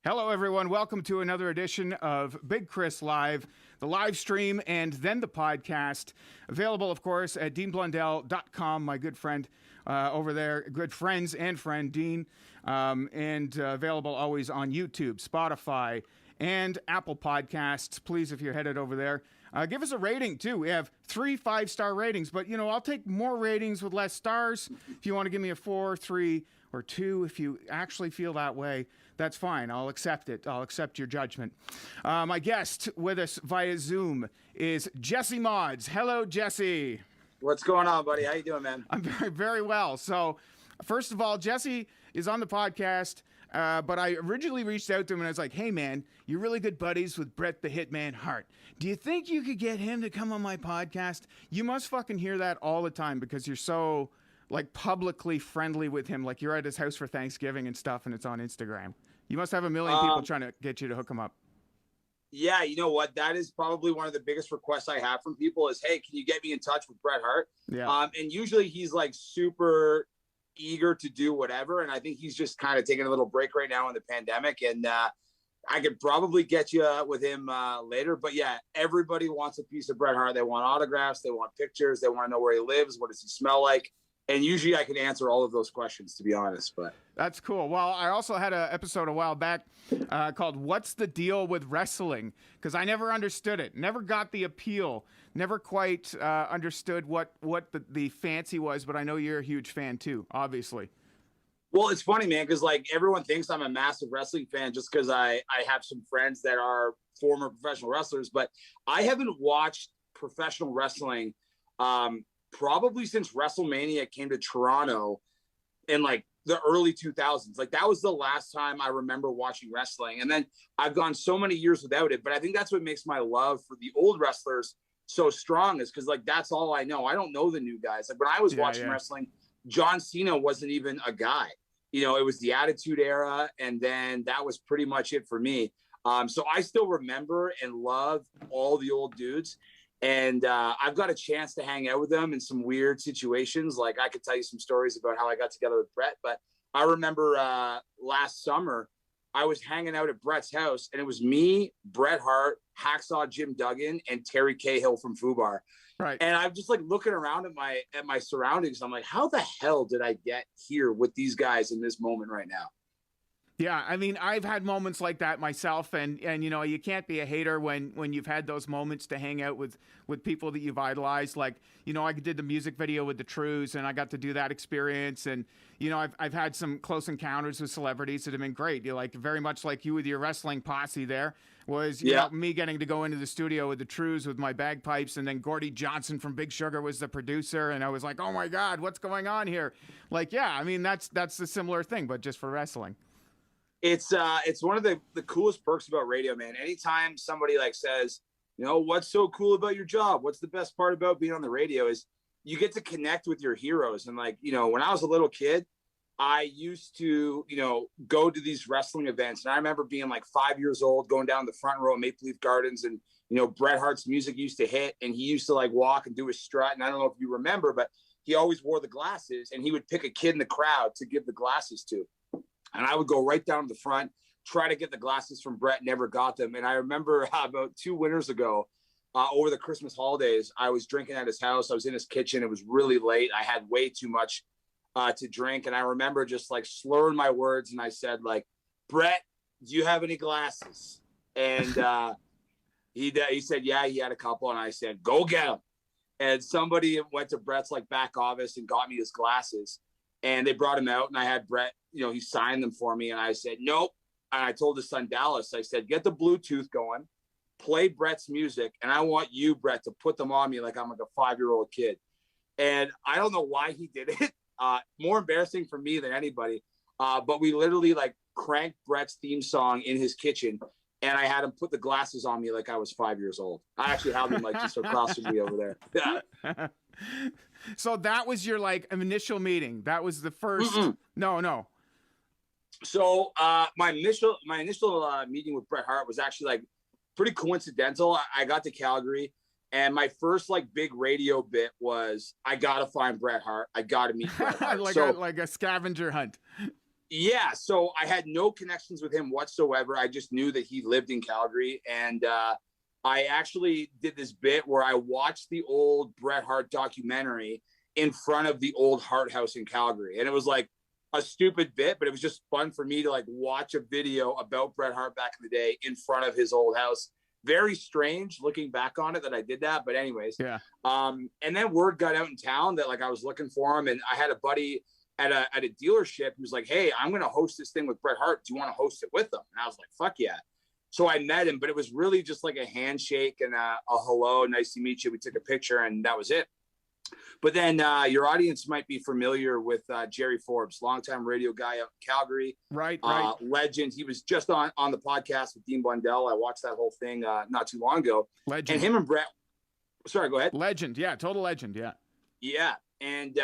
Hello, everyone. Welcome to another edition of Big Kris Live, the live stream and then the podcast. Available, of course, at deanblundell.com, my good friend over there, good friends and friend, Dean, and available always on YouTube, Spotify, and Apple Podcasts. Please, if you're headed over there, give us a rating, too. We have 3 5-star ratings, but, I'll take more ratings with less stars. If you want to give me a 4, 3, or 2, if you actually feel that way, that's fine. I'll accept it. I'll accept your judgment. My guest with us via Zoom is Jesse Modz. Hello, Jesse. What's going on, buddy? How you doing, man? I'm very, very well. So, first of all, Jesse is on the podcast, but I originally reached out to him and I was like, hey, man, you're really good buddies with Bret the Hitman Hart. Do you think you could get him to come on my podcast? You must fucking hear that all the time because you're so publicly friendly with him, like you're at his house for Thanksgiving and stuff, and it's on Instagram. You must have a million people trying to get you to hook him up. Yeah, you know what? That is probably one of the biggest requests I have from people is, hey, can you get me in touch with Bret Hart? Yeah. And usually he's super eager to do whatever, and I think he's just kind of taking a little break right now in the pandemic, and I could probably get you with him later. But yeah, everybody wants a piece of Bret Hart. They want autographs. They want pictures. They want to know where he lives. What does he smell like? And usually I can answer all of those questions, to be honest. But that's cool. Well, I also had an episode a while back called What's the Deal with Wrestling? Because I never understood it. Never got the appeal. Never quite understood what the fancy was. But I know you're a huge fan, too, obviously. Well, it's funny, man, because everyone thinks I'm a massive wrestling fan just because I have some friends that are former professional wrestlers. But I haven't watched professional wrestling probably since WrestleMania came to Toronto in the early 2000s. That was the last time I remember watching wrestling. And then I've gone so many years without it, but I think that's what makes my love for the old wrestlers so strong is because that's all I know. I don't know the new guys. When I was watching wrestling, John Cena wasn't even a guy. It was the Attitude Era. And then that was pretty much it for me. So I still remember and love all the old dudes. And I've got a chance to hang out with them in some weird situations. I could tell you some stories about how I got together with Bret. But I remember last summer, I was hanging out at Bret's house, and it was me, Bret Hart, Hacksaw Jim Duggan, and Terry Cahill from FUBAR. Right. And I'm just looking around at my surroundings. I'm like, how the hell did I get here with these guys in this moment right now? Yeah, I mean, I've had moments like that myself, and you can't be a hater when you've had those moments to hang out with people that you've idolized. I did the music video with the Trues, and I got to do that experience, and I've had some close encounters with celebrities that have been great. Very much like you with your wrestling posse there was me getting to go into the studio with the Trues with my bagpipes, and then Gordy Johnson from Big Sugar was the producer, and I was like, oh my God, what's going on here? I mean, that's a similar thing, but just for wrestling. It's one of the coolest perks about radio, man. Anytime somebody says, what's so cool about your job? What's the best part about being on the radio is you get to connect with your heroes. And when I was a little kid, I used to, go to these wrestling events. And I remember being 5 years old, going down the front row of Maple Leaf Gardens, and, Bret Hart's music used to hit, and he used to walk and do his strut. And I don't know if you remember, but he always wore the glasses, and he would pick a kid in the crowd to give the glasses to. And I would go right down to the front, try to get the glasses from Bret, never got them. And I remember about 2 winters ago, over the Christmas holidays, I was drinking at his house. I was in his kitchen. It was really late. I had way too much to drink. And I remember just slurring my words. And I said, Bret, do you have any glasses? And he said, yeah, he had a couple. And I said, go get them. And somebody went to Bret's back office and got me his glasses. And they brought him out, and I had Bret, he signed them for me. And I said, nope. And I told his son, Dallas, I said, get the Bluetooth going, play Bret's music. And I want you, Bret, to put them on me like I'm a 5-year-old kid. And I don't know why he did it. More embarrassing for me than anybody. But we literally cranked Bret's theme song in his kitchen. And I had him put the glasses on me like I was 5 years old. I actually had them just across from me over there. Yeah. So that was your initial meeting. That was the first. Mm-mm. No. So my initial meeting with Bret Hart was actually pretty coincidental. I got to Calgary, and my first big radio bit was I gotta find Bret Hart. I gotta meet Bret Hart. like a scavenger hunt. Yeah, so I had no connections with him whatsoever. I just knew that he lived in Calgary, and I actually did this bit where I watched the old Bret Hart documentary in front of the old Hart House in Calgary, and it was like a stupid bit, but it was just fun for me to like watch a video about Bret Hart back in the day in front of his old house. Very strange looking back on it that I did that, but anyways, Yeah. And then word got out in town that like I was looking for him, and I had a buddy at a dealership who was like, "Hey, I'm going to host this thing with Bret Hart. Do you want to host it with him?" And I was like, "Fuck yeah." So I met him, but it was really just like a handshake and a hello, nice to meet you. We took a picture and that was it. But then your audience might be familiar with Jerry Forbes, longtime radio guy out in Calgary. Right. Legend. He was just on the podcast with Dean Blundell. I watched that whole thing not too long ago. Legend. And him and Bret. Sorry, go ahead. Legend. Yeah, total legend. Yeah. Yeah. And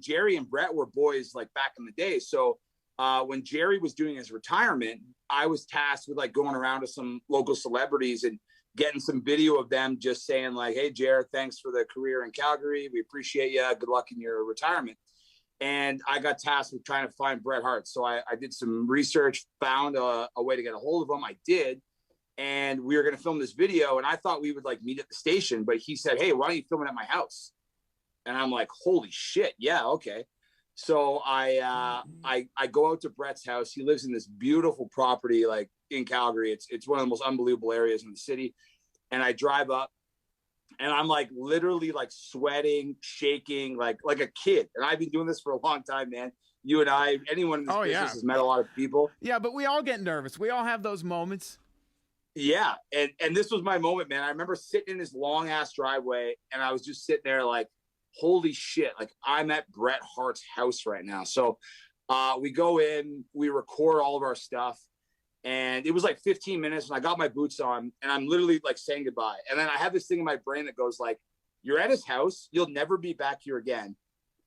Jerry and Bret were boys like back in the day. So when Jerry was doing his retirement, I was tasked with like going around to some local celebrities and getting some video of them just saying like, "Hey, Jared, thanks for the career in Calgary. We appreciate you. Good luck in your retirement." And I got tasked with trying to find Bret Hart. So I did some research, found a way to get a hold of him. I did. And we were going to film this video. And I thought we would like meet at the station. But he said, "Hey, why don't you film it at my house?" And I'm like, "Holy shit. Yeah, okay." So I go out to Bret's house. He lives in this beautiful property, like in Calgary. It's one of the most unbelievable areas in the city. And I drive up and I'm like literally like sweating, shaking, like a kid. And I've been doing this for a long time, man. You and I, anyone in this business has met a lot of people. Yeah, but we all get nervous. We all have those moments. Yeah. And this was my moment, man. I remember sitting in this long ass driveway and I was just sitting there like, holy shit, like I'm at Bret Hart's house right now. So we go in, we record all of our stuff, and it was like 15 minutes and I got my boots on and I'm literally like saying goodbye. And then I have this thing in my brain that goes like, "You're at his house. You'll never be back here again.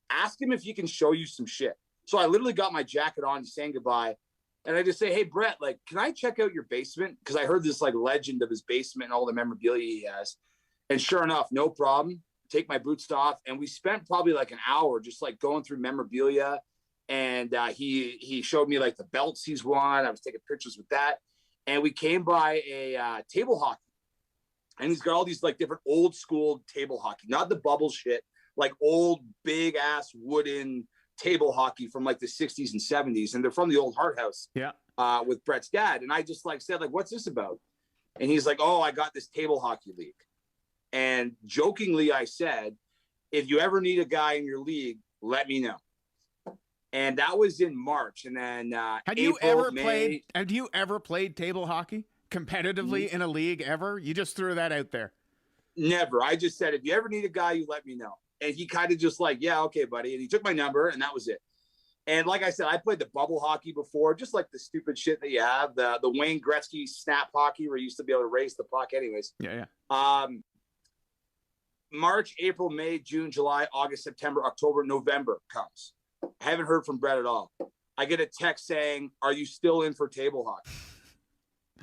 Ask him if he can show you some shit." So I literally got my jacket on, saying goodbye. And I just say, "Hey, Bret, like, can I check out your basement?" Because I heard this like legend of his basement and all the memorabilia he has. And sure enough, no problem. Take my boots off, and we spent probably like an hour just like going through memorabilia. And he showed me like the belts he's won. I was taking pictures with that, and we came by a table hockey, and he's got all these like different old school table hockey, not the bubble shit, like old big ass wooden table hockey from like the 60s and 70s, and they're from the old Hart House. Yeah. With Bret's dad, and I just like said like, "What's this about?" And he's like, "Oh, I got this table hockey league." And jokingly, I said, "If you ever need a guy in your league, let me know." And that was in March. And then Have you ever played table hockey competitively in a league ever? You just threw that out there. Never. I just said, "If you ever need a guy, you let me know." And he kind of just like, "Yeah, okay, buddy." And he took my number, and that was it. And like I said, I played the bubble hockey before, just like the stupid shit that you have, the Wayne Gretzky snap hockey where you used to be able to raise the puck anyways. Yeah. March, April, May, June, July, August, September, October, November comes. I haven't heard from Bret at all. I get a text saying, "Are you still in for table hockey?"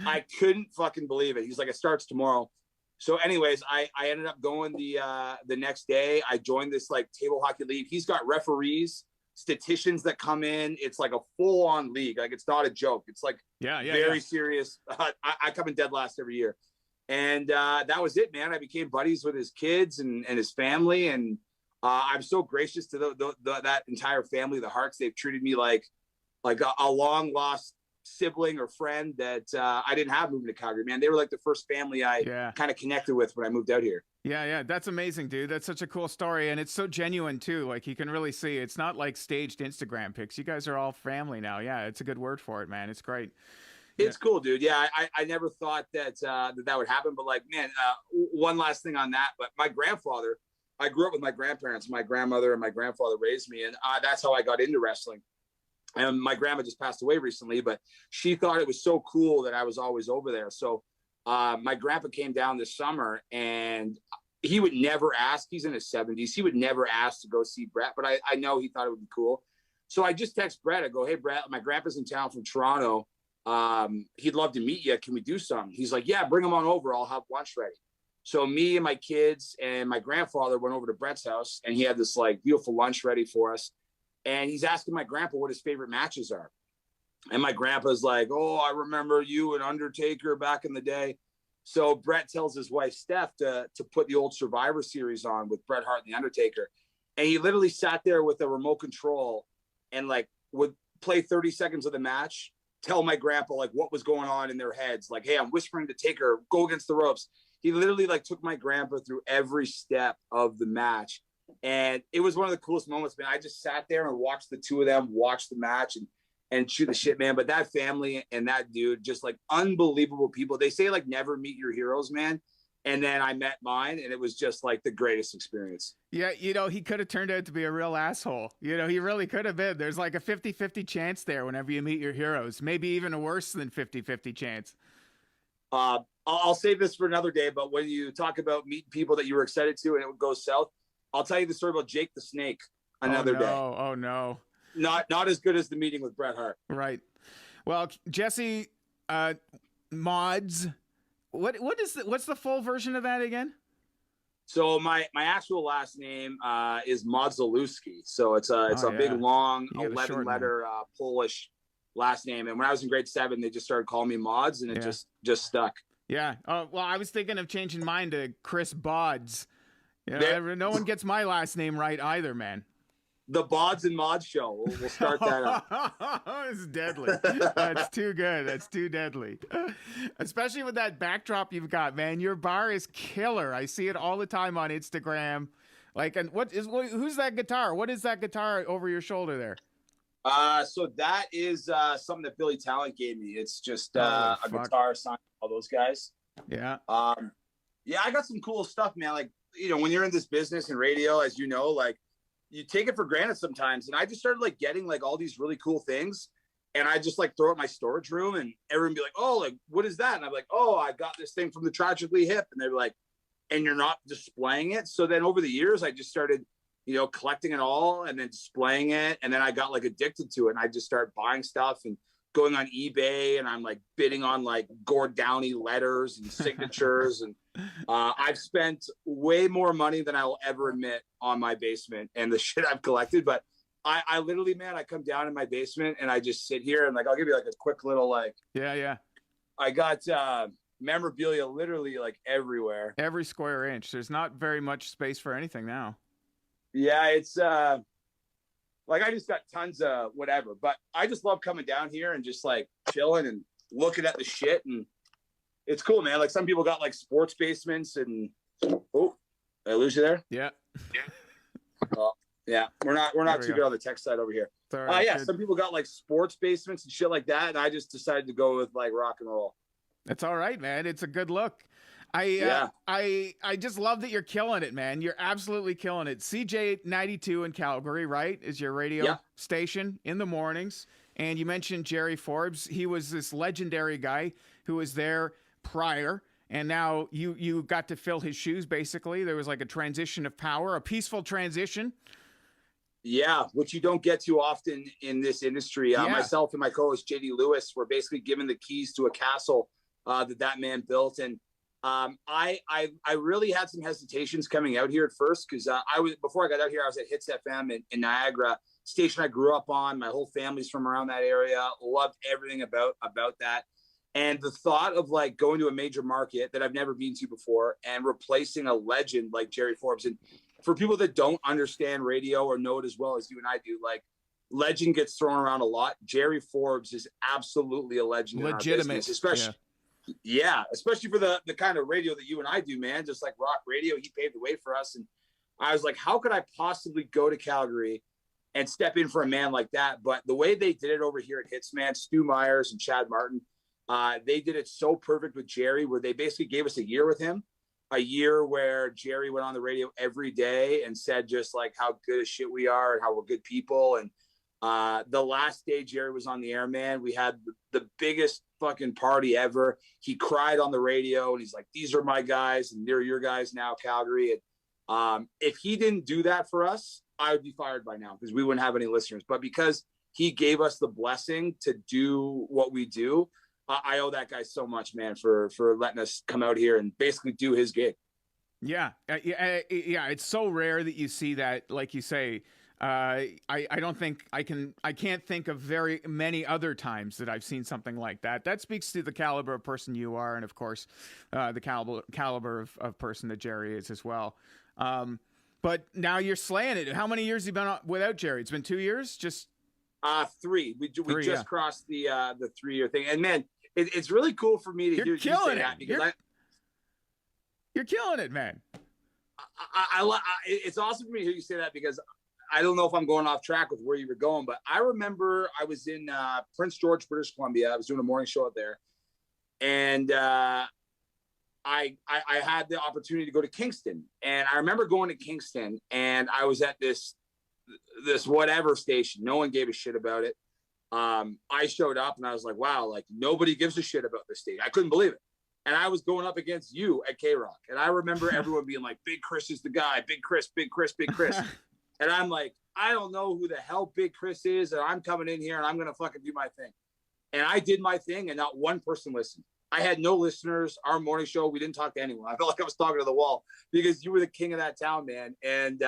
I couldn't fucking believe it. He's like, "It starts tomorrow." So anyways, I ended up going the next day. I joined this like table hockey league. He's got referees, statisticians that come in. It's like a full on league. Like it's not a joke. It's like very serious. I come in dead last every year. And that was it, man. I became buddies with his kids and his family. And I'm so gracious to that entire family, the Harts. They've treated me like a long lost sibling or friend that I didn't have moving to Calgary, man. They were like the first family I kind of connected with when I moved out here. Yeah. That's amazing, dude. That's such a cool story. And it's so genuine too. Like you can really see it's not like staged Instagram pics. You guys are all family now. Yeah. It's a good word for it, man. It's great. It's cool, dude. Yeah, I never thought that that would happen. But like, man, one last thing on that. But my grandfather, I grew up with my grandparents. My grandmother and my grandfather raised me, and that's how I got into wrestling. And my grandma just passed away recently, but she thought it was so cool that I was always over there. So my grandpa came down this summer, and he would never ask. He's in his 70s. He would never ask to go see Bret, but I know he thought it would be cool. So I just text Bret. I go, "Hey, Bret, my grandpa's in town from Toronto. He'd love to meet you. Can we do something?" He's like, "Yeah, bring him on over. I'll have lunch ready." So me and my kids and my grandfather went over to Bret's house, and he had this like beautiful lunch ready for us. And he's asking my grandpa what his favorite matches are. And my grandpa's like, oh, I remember you and Undertaker back in the day. So Bret tells his wife, Steph, to put the old Survivor Series on with Bret Hart and the Undertaker. And he literally sat there with a remote control and like would play 30 seconds of the match, tell my grandpa like what was going on in their heads. Like, hey, I'm whispering to Taker, go against the ropes. He literally like took my grandpa through every step of the match. And it was one of the coolest moments, man. I just sat there and watched the two of them watch the match and shoot the shit, man. But that family and that dude, just like unbelievable people. They say like never meet your heroes, man. And then I met mine, and it was just like the greatest experience. Yeah, you know, he could have turned out to be a real asshole. You know, he really could have been. There's like a 50-50 chance there whenever you meet your heroes. Maybe even a worse than 50-50 chance. I'll save this for another day, but when you talk about meeting people that you were excited to and it would go south, I'll tell you the story about Jake the Snake another day. Oh, no. Not as good as the meeting with Bret Hart. Right. Well, Jesse, Modz, what's the full version of that again? So my actual last name is Modz. So it's a big, long 11-letter Polish last name. And when I was in grade 7, they just started calling me Modz, and it just stuck. Yeah. Oh, well, I was thinking of changing mine to Kris Bawdz. You know, no one gets my last name right either, man. The Bawdz and Modz show. We'll start that up. It's deadly. That's too good. That's too deadly. Especially with that backdrop you've got, man. Your bar is killer. I see it all the time on Instagram. Like, and who's that guitar? What is that guitar over your shoulder there? So that is something that Billy Talent gave me. It's just a guitar signed by all those guys. Yeah. Yeah, I got some cool stuff, man. Like, you know, when you're in this business and radio, as you know, like, you take it for granted sometimes. And I just started like getting like all these really cool things. And I just like throw it in my storage room, and everyone be like, oh, like, what is that? And I'm like, oh, I got this thing from the Tragically Hip. And they're like, and you're not displaying it. So then over the years, I just started, you know, collecting it all and then displaying it. And then I got like addicted to it. And I just started buying stuff and going on eBay, and I'm like bidding on like Gord Downey letters and signatures. And I've spent way more money than I will ever admit on my basement and the shit I've collected. But I literally, man, I come down in my basement and I just sit here and like, I'll give you like a quick little, like, yeah. I got memorabilia literally like everywhere. Every square inch. There's not very much space for anything now. Yeah, it's like I just got tons of whatever, but I just love coming down here and just like chilling and looking at the shit, and it's cool, man. Like some people got like sports basements, and oh, did I lose you there? Yeah. Well, yeah, we're not too good on the tech side over here. Yeah, some people got like sports basements and shit like that, and I just decided to go with like rock and roll. That's all right, man. It's a good look. I just love that you're killing it, man. You're absolutely killing it. CJ92 in Calgary, right, is your radio station in the mornings. And you mentioned Jerry Forbes. He was this legendary guy who was there prior, and now you got to fill his shoes, basically. There was like a transition of power, a peaceful transition. Yeah, which you don't get too often in this industry. Myself and my co-host JD Lewis were basically given the keys to a castle that man built, and I really had some hesitations coming out here at first, because before I got out here, I was at Hits FM in Niagara, station I grew up on. My whole family's from around that area. Loved everything about that. And the thought of like going to a major market that I've never been to before and replacing a legend like Jerry Forbes. And for people that don't understand radio or know it as well as you and I do, like, legend gets thrown around a lot. Jerry Forbes is absolutely a legend. Legitimate, in our business, especially. Yeah, especially for the kind of radio that you and I do, man, just like rock radio. He paved the way for us. And I was like, how could I possibly go to Calgary and step in for a man like that? But the way they did it over here at Hits, man, Stu Myers and Chad Martin, they did it so perfect with Jerry, where they basically gave us a year with him, a year where Jerry went on the radio every day and said just like how good as shit we are and how we're good people. And the last day Jerry was on the air, man, we had the biggest fucking party ever. He cried on the radio and he's like, these are my guys and they're your guys now, Calgary. And if he didn't do that for us, I would be fired by now, because we wouldn't have any listeners. But because he gave us the blessing to do what we do, I owe that guy so much, man, for letting us come out here and basically do his gig. Yeah. It's so rare that you see that, like you say, I don't think I can't think of very many other times that I've seen something like that. That speaks to the caliber of person you are, and of course, the caliber of person that Jerry is as well. But now you're slaying it. How many years have you been without Jerry? It's been 2 years, just 3. We just crossed the 3-year thing, and man, it's really cool for me to hear you say that because you're killing it, man. It's awesome for me to hear you say that because I don't know if I'm going off track with where you were going, but I remember I was in Prince George, British Columbia. I was doing a morning show out there, and I had the opportunity to go to Kingston. And I remember going to Kingston, and I was at this whatever station. No one gave a shit about it. I showed up, and I was like, wow, like nobody gives a shit about this station. I couldn't believe it. And I was going up against you at K-Rock. And I remember everyone being like, Big Kris is the guy. Big Kris, Big Kris, Big Kris. And I'm like, I don't know who the hell Big Kris is. And I'm coming in here and I'm going to fucking do my thing. And I did my thing and not one person listened. I had no listeners. Our morning show, we didn't talk to anyone. I felt like I was talking to the wall because you were the king of that town, man. And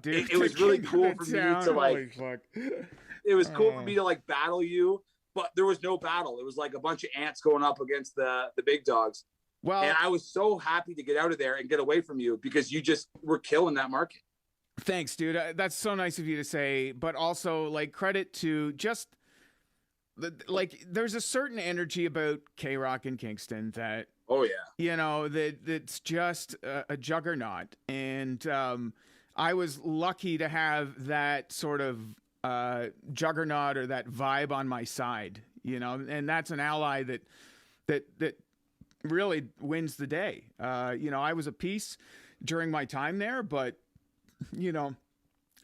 dude, it was really cool for me to like, it was cool for me to like battle you. But there was no battle. It was like a bunch of ants going up against the big dogs. Well, and I was so happy to get out of there and get away from you because you just were killing that market. Thanks, dude. That's so nice of you to say. But also, like, credit to just there's a certain energy about K-Rock in Kingston that, oh yeah, you know, that's just a juggernaut. And I was lucky to have that sort of juggernaut or that vibe on my side, you know, and that's an ally that really wins the day. You know, I was a piece during my time there, but you know,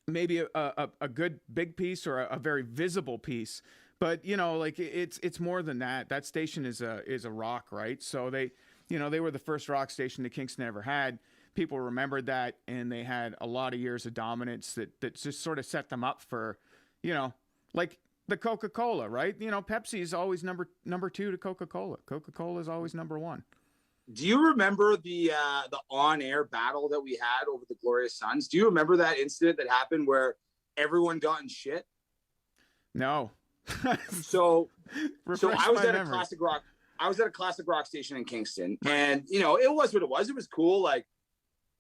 maybe a good big piece or a very visible piece, but you know, like it's more than that. That station is a rock, right? So they were the first rock station that Kingston ever had. People remembered that, and they had a lot of years of dominance that just sort of set them up for, you know, like the Coca-Cola, right? You know, Pepsi is always number 2 to Coca-Cola. Coca-Cola is always number 1. Do you remember the on-air battle that we had over the Glorious Sons? Do you remember that incident that happened where everyone got in shit? No. So I was at a classic rock. I was at a classic rock station in Kingston, and you know, it was what it was. It was cool. Like,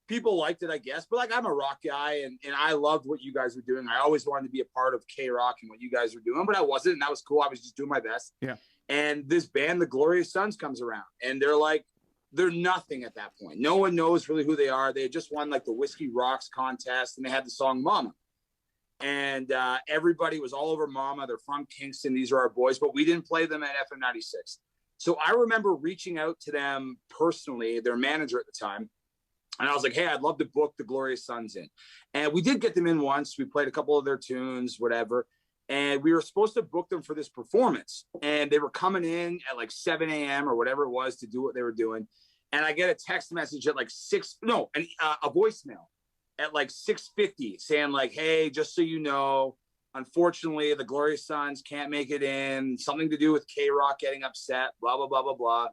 people liked it, I guess, but like, I'm a rock guy and I loved what you guys were doing. I always wanted to be a part of K-Rock and what you guys were doing, but I wasn't, and that was cool. I was just doing my best. Yeah. And this band, the Glorious Sons, comes around, and they're nothing at that point. No one knows really who they are. They had just won like the Whiskey Rocks contest, and they had the song Mama. And everybody was all over Mama. They're from Kingston. These are our boys, but we didn't play them at FM 96. So I remember reaching out to them personally, their manager at the time. And I was like, hey, I'd love to book the Glorious Sons in. And we did get them in once. We played a couple of their tunes, whatever. And we were supposed to book them for this performance. And they were coming in at like 7 a.m. or whatever it was to do what they were doing. And I get a text message at like a voicemail at like 6:50 saying like, hey, just so you know, unfortunately, the Glorious Sons can't make it in. Something to do with K-Rock getting upset, blah, blah, blah, blah, blah.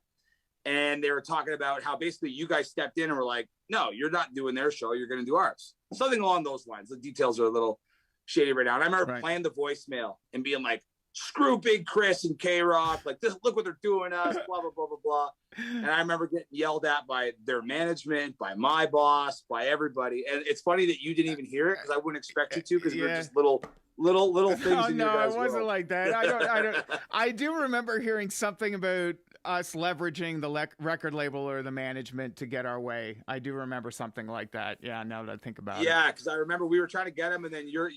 And they were talking about how basically you guys stepped in and were like, no, you're not doing their show. You're going to do ours. Something along those lines. The details are a little shady right now. And I remember playing the voicemail and being like, screw Big Kris and K-Rock. Like, this, look what they're doing to us, blah, blah, blah, blah, blah. And I remember getting yelled at by their management, by my boss, by everybody. And it's funny that you didn't even hear it because I wouldn't expect you to, because we're just little things in your guys' it wasn't world. like that. I do remember hearing something about us leveraging the record label or the management to get our way. I do remember something like that. Yeah, now that I think about it. Yeah, because I remember we were trying to get them, and then you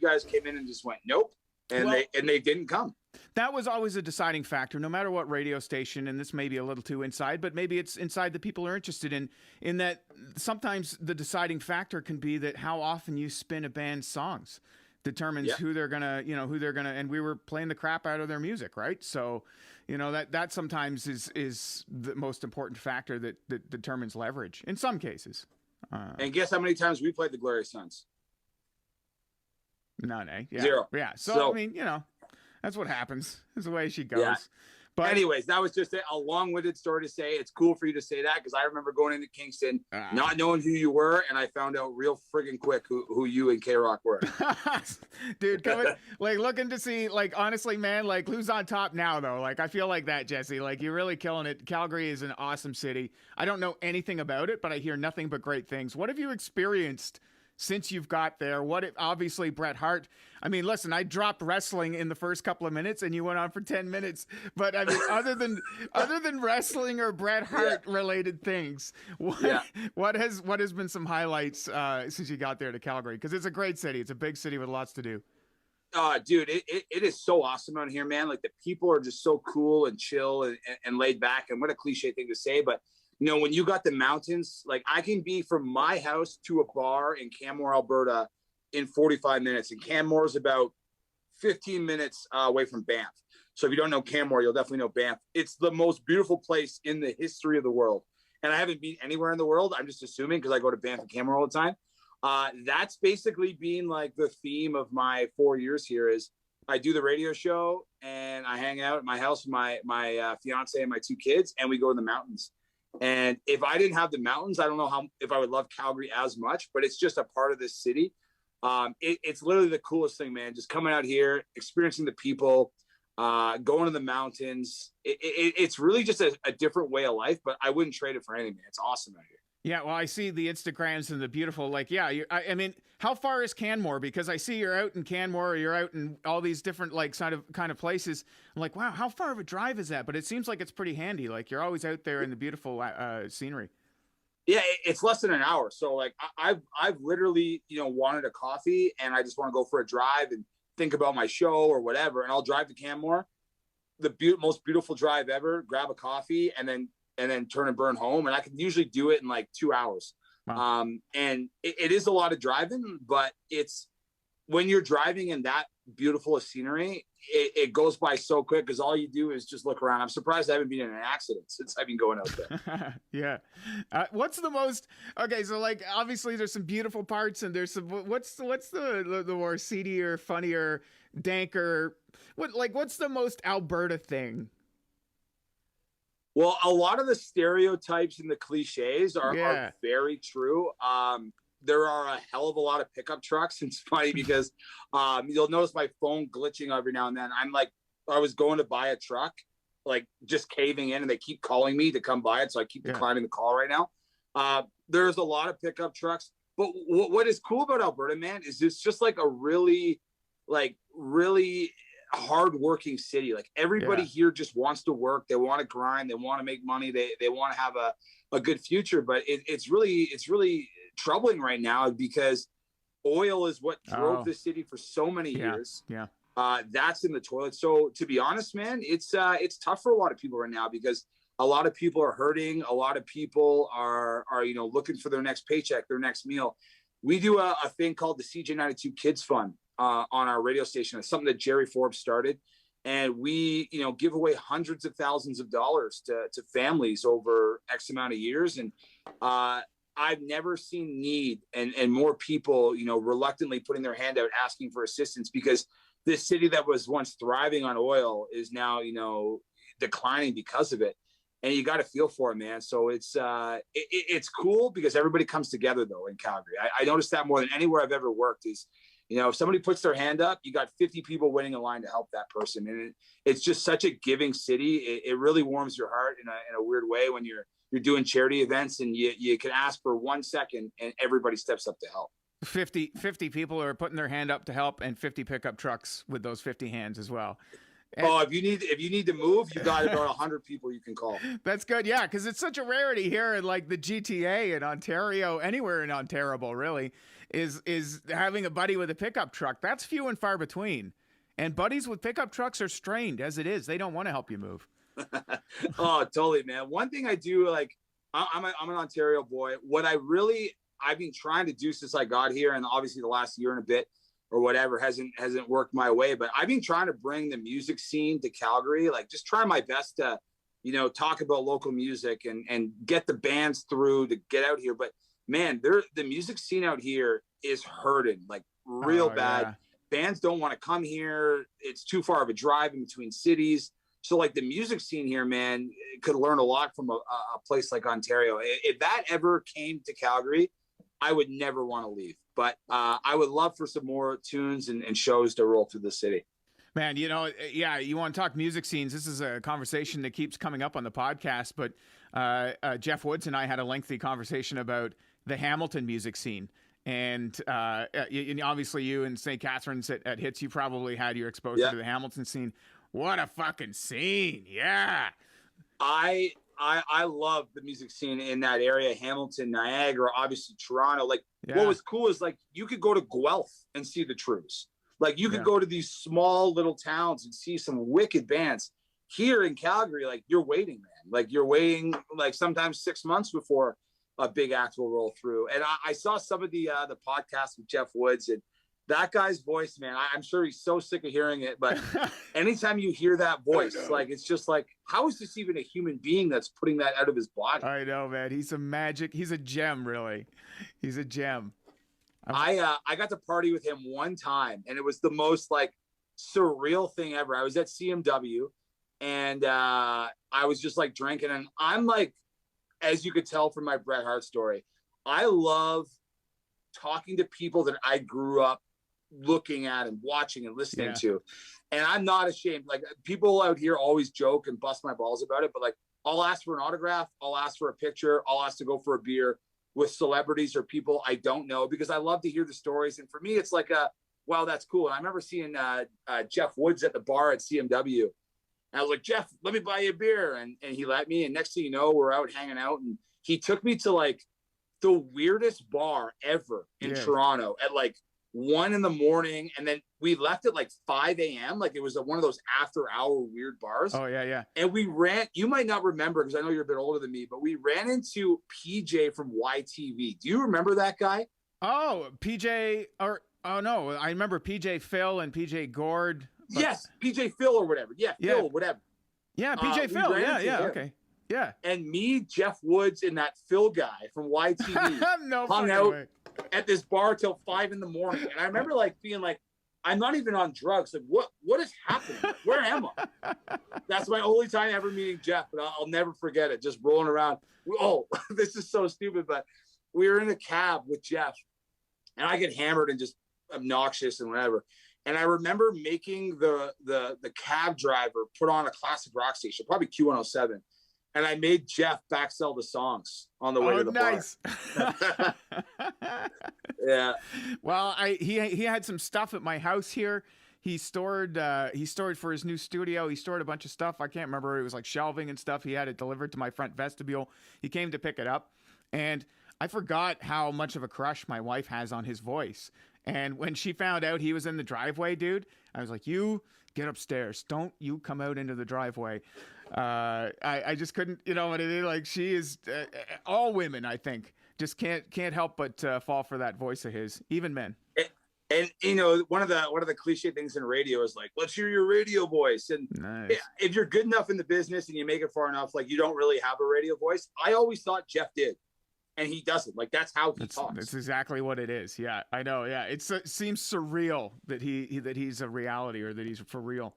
guys came in and just went, nope. And they didn't come. That was always a deciding factor, no matter what radio station, and this may be a little too inside, but maybe it's inside that people are interested in that sometimes the deciding factor can be that how often you spin a band's songs determines who they're gonna, and we were playing the crap out of their music, right? So, you know, that sometimes is the most important factor that determines leverage in some cases. And guess how many times we played the Glorious Sons? None, eh? Yeah. 0. Yeah. So I mean, you know, that's what happens. That's the way she goes. Yeah. But anyways, that was just a long-winded story to say. It's cool for you to say that because I remember going into Kingston, not knowing who you were, and I found out real friggin' quick who you and K-Rock were. Dude, coming, like looking to see, like honestly, man, like who's on top now though? Like I feel like that, Jesse. Like you're really killing it. Calgary is an awesome city. I don't know anything about it, but I hear nothing but great things. What have you experienced since you've got there? Obviously Bret Hart. I mean, listen, I dropped wrestling in the first couple of minutes and you went on for 10 minutes. But I mean, other than wrestling or Bret Hart related things, what has been some highlights since you got there to Calgary? Because it's a great city. It's a big city with lots to do. Dude, it is so awesome out here, man. Like the people are just so cool and chill and laid back. And what a cliche thing to say, but you know, when you got the mountains, like I can be from my house to a bar in Canmore, Alberta in 45 minutes. And Canmore is about 15 minutes away from Banff. So if you don't know Canmore, you'll definitely know Banff. It's the most beautiful place in the history of the world. And I haven't been anywhere in the world. I'm just assuming because I go to Banff and Canmore all the time. That's basically been like the theme of my 4 years here is I do the radio show and I hang out at my house with my fiance and my 2 kids, and we go to the mountains. And if I didn't have the mountains, I don't know if I would love Calgary as much, but it's just a part of this city. It's literally the coolest thing, man. Just coming out here, experiencing the people, going to the mountains. It's really just a different way of life, but I wouldn't trade it for anything, man. It's awesome out here. Yeah, well, I see the Instagrams and the beautiful, like, I mean, how far is Canmore? Because I see you're out in Canmore, or you're out in all these different, like, kind of places. I'm like, wow, how far of a drive is that? But it seems like it's pretty handy. Like, you're always out there in the beautiful scenery. Yeah, it's less than an hour. So, like, I've literally, wanted a coffee, and I just want to go for a drive and think about my show or whatever, and I'll drive to Canmore, the most beautiful drive ever, grab a coffee, and then turn and burn home. And I can usually do it in like 2 hours. Wow. And it is a lot of driving, but it's when you're driving in that beautiful scenery, it goes by so quick because all you do is just look around. I'm surprised I haven't been in an accident since I've been going out there. Yeah. What's the most, okay. So like, obviously there's some beautiful parts and there's some, what's the more seedier, funnier, danker, what's the most Alberta thing? Well, a lot of the stereotypes and the cliches are very true. There are a hell of a lot of pickup trucks. It's funny because you'll notice my phone glitching every now and then. I was going to buy a truck, like just caving in, and they keep calling me to come buy it. So I keep declining the call right now. There's a lot of pickup trucks. But what is cool about Alberta, man, is it's just like a really hardworking city. Like everybody here just wants to work. They want to grind. They want to make money. They want to have a good future. But it's really troubling right now because oil is what drove the city for so many years. Yeah. That's in the toilet. So to be honest, man, it's tough for a lot of people right now because a lot of people are hurting. A lot of people are looking for their next paycheck, their next meal. We do a thing called the CJ92 Kids Fund on our radio station. It's something that Jerry Forbes started. And we, give away hundreds of thousands of dollars to families over X amount of years. And I've never seen need and more people, reluctantly putting their hand out, asking for assistance because this city that was once thriving on oil is now, declining because of it. And you got to feel for it, man. So it's cool because everybody comes together though in Calgary. I noticed that more than anywhere I've ever worked is, if somebody puts their hand up, you got 50 people waiting in line to help that person. And it's just such a giving city. It really warms your heart in a weird way when you're doing charity events and you can ask for 1 second and everybody steps up to help. 50 people are putting their hand up to help and 50 pickup trucks with those 50 hands as well. And if you need to move, you got about 100 people you can call. That's good. Yeah. Cause it's such a rarity here in like the GTA in Ontario, anywhere in Ontario really is having a buddy with a pickup truck. That's few and far between. And buddies with pickup trucks are strained as it is. They don't want to help you move. Oh, totally, man. One thing I do, like I'm an Ontario boy. What I've been trying to do since I got here, and obviously the last year and a bit or whatever hasn't worked my way, but I've been trying to bring the music scene to Calgary, like just try my best to, talk about local music and get the bands through to get out here. But man, the music scene out here is hurting like real bad. Yeah. Bands don't want to come here. It's too far of a drive in between cities. So like the music scene here, man, could learn a lot from a place like Ontario. If that ever came to Calgary, I would never want to leave. But I would love for some more tunes and shows to roll through the city. Man, you know, yeah, you want to talk music scenes. This is a conversation that keeps coming up on the podcast, but Jeff Woods and I had a lengthy conversation about the Hamilton music scene. And obviously you and St. Catharines at Hits, you probably had your exposure to the Hamilton scene. What a fucking scene. Yeah. I love the music scene in that area, Hamilton, Niagara, obviously Toronto. Like what was cool is like you could go to Guelph and see the Trews. Like you could go to these small little towns and see some wicked bands. Here in Calgary, like you're waiting, man. Like you're waiting like sometimes 6 months before a big act will roll through. And I saw some of the podcast with Jeff Woods, and that guy's voice, man, I'm sure he's so sick of hearing it. But anytime you hear that voice, like it's just like, how is this even a human being that's putting that out of his body? I know, man. He's a gem, really. He's a gem. I got to party with him one time, and it was the most like surreal thing ever. I was at CMW, and I was just like drinking, and I'm like, as you could tell from my Bret Hart story, I love talking to people that I grew up looking at and watching and listening to, and I'm not ashamed. Like people out here always joke and bust my balls about it, but like I'll ask for an autograph, I'll ask for a picture, I'll ask to go for a beer with celebrities or people I don't know, because I love to hear the stories. And for me, it's like, wow, that's cool. And I remember seeing Jeff Woods at the bar at CMW. And I was like, Jeff, let me buy you a beer. And he let me. And next thing you know, we're out hanging out. And he took me to like the weirdest bar ever in Toronto at like 1 a.m. And then we left at like 5 a.m. Like it was one of those after hour weird bars. Oh yeah. Yeah. And we ran, you might not remember because I know you're a bit older than me, but we ran into PJ from YTV. Do you remember that guy? Oh, PJ, oh no, I remember PJ Phil and PJ Gord. But... Yes. PJ Phil or whatever. Yeah. Phil, whatever. Yeah. PJ Phil. Yeah. Okay. Yeah. And me, Jeff Woods, and that Phil guy from YTV hung out at this bar till 5 a.m. And I remember like being like, I'm not even on drugs. Like, what is happening? Where am I? That's my only time ever meeting Jeff, but I'll never forget it. Just rolling around. Oh, this is so stupid, but we were in a cab with Jeff, and I get hammered and just obnoxious and whatever. And I remember making the cab driver put on a classic rock station, probably Q107. And I made Jeff backsell the songs on the way to the bar. Yeah. Well, he had some stuff at my house here. He stored for his new studio. He stored a bunch of stuff. I can't remember. It was like shelving and stuff. He had it delivered to my front vestibule. He came to pick it up, and I forgot how much of a crush my wife has on his voice. And when she found out he was in the driveway, dude, I was like, you get upstairs. Don't you come out into the driveway. I just couldn't, you know what I mean? Like she is, all women, I think, just can't help but fall for that voice of his, even men. And you know, one of the cliche things in radio is like, let's hear your radio voice. And nice. If you're good enough in the business and you make it far enough, like you don't really have a radio voice. I always thought Jeff did, and he doesn't. Like that's how he talks. That's exactly what it is. Yeah, I know. Yeah, it seems surreal that he's a reality, or that he's for real.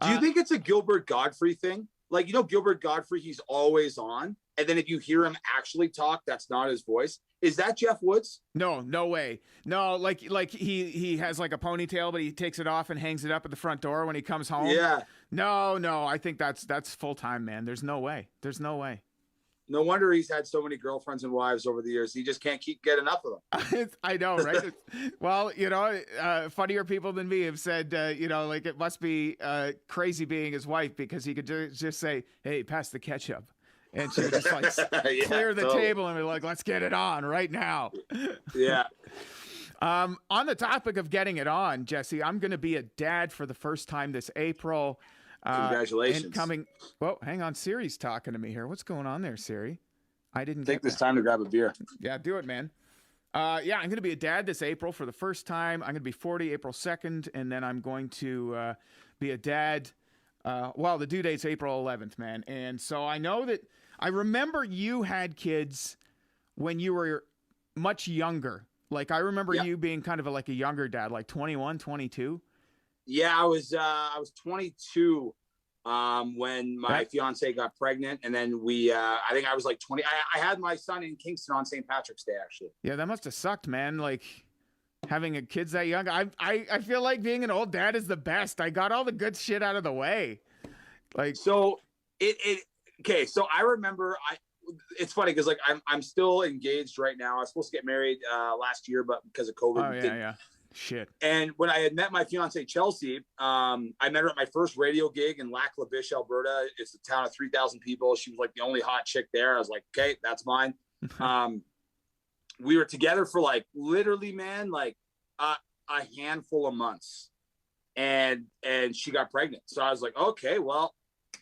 Do you think it's a Gilbert Gottfried thing? Like, you know, Gilbert Gottfried, he's always on. And then if you hear him actually talk, that's not his voice. Is that Jeff Woods? No way. No, like he has like a ponytail, but he takes it off and hangs it up at the front door when he comes home. Yeah. No, I think that's full time, man. There's no way. No wonder he's had so many girlfriends and wives over the years. He just can't get enough of them. I know, right? Well, you know, funnier people than me have said, you know, like it must be crazy being his wife, because he could just say, hey, pass the ketchup. And she would just like clear the table and be like, let's get it on right now. Yeah. On the topic of getting it on, Jesse, I'm going to be a dad for the first time this April. Congratulations. Incoming. Well, hang on. Siri's talking to me here. What's going on there, Siri? I didn't take this time to grab a beer. Yeah, do it, man. Yeah, I'm going to be a dad this April for the first time. I'm going to be 40 April 2nd, and then I'm going to be a dad. Well, the due date's April 11th, man. And so I know that I remember you had kids when you were much younger. Like I remember you being kind of like a younger dad, like 21, 22. Yeah, I was 22 when my fiance got pregnant, and then I think I was like 20. I had my son in Kingston on St. Patrick's Day, actually. Yeah, that must have sucked, man. Like having a kids that young. I feel like being an old dad is the best. I got all the good shit out of the way. Like so okay. So I remember it's funny because like I'm still engaged right now. I was supposed to get married last year, but because of COVID, yeah. Shit. And when I had met my fiance Chelsea, I met her at my first radio gig in Lac La Biche, Alberta. It's a town of 3,000 people. She was like the only hot chick there. I was like, okay, that's mine. We were together for like literally, man, like a handful of months, and she got pregnant. So I was like, okay, well,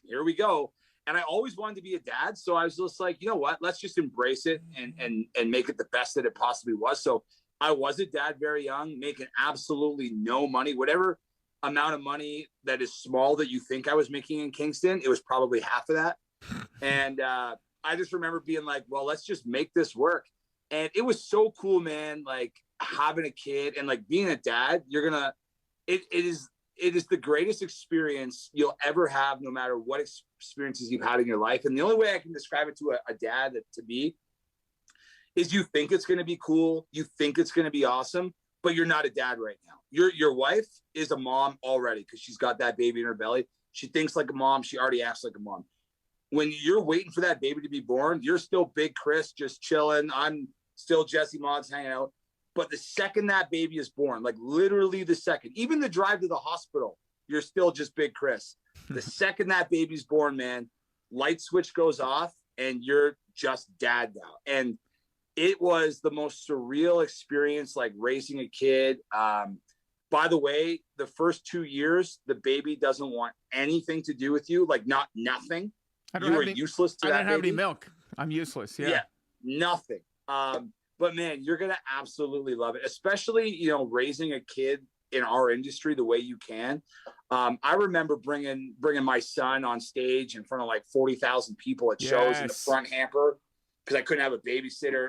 here we go. And I always wanted to be a dad, so I was just like, you know what? Let's just embrace it and make it the best that it possibly was. So I was a dad very young, making absolutely no money. Whatever amount of money that is small that you think I was making in Kingston, it was probably half of that. And I just remember being like, well, let's just make this work. And it was so cool, man. Like having a kid and like being a dad, it is the greatest experience you'll ever have, no matter what experiences you've had in your life. And the only way I can describe it to a dad to me is you think it's going to be cool. You think it's going to be awesome, but you're not a dad right now. Your wife is a mom already because she's got that baby in her belly. She thinks like a mom. She already acts like a mom. When you're waiting for that baby to be born, you're still big Kris, just chilling. I'm still Jesse Modz hanging out. But the second that baby is born, like literally the second, even the drive to the hospital, you're still just big Kris. The second that baby's born, man, light switch goes off and you're just dad now. And it was the most surreal experience, like raising a kid. By the way, the first 2 years, the baby doesn't want anything to do with you, like nothing. You are useless to that baby. I don't have any milk. I'm useless. Yeah, nothing. But man, you're gonna absolutely love it, especially raising a kid in our industry the way you can. I remember bringing my son on stage in front of like 40,000 people at shows in the front hamper because I couldn't have a babysitter.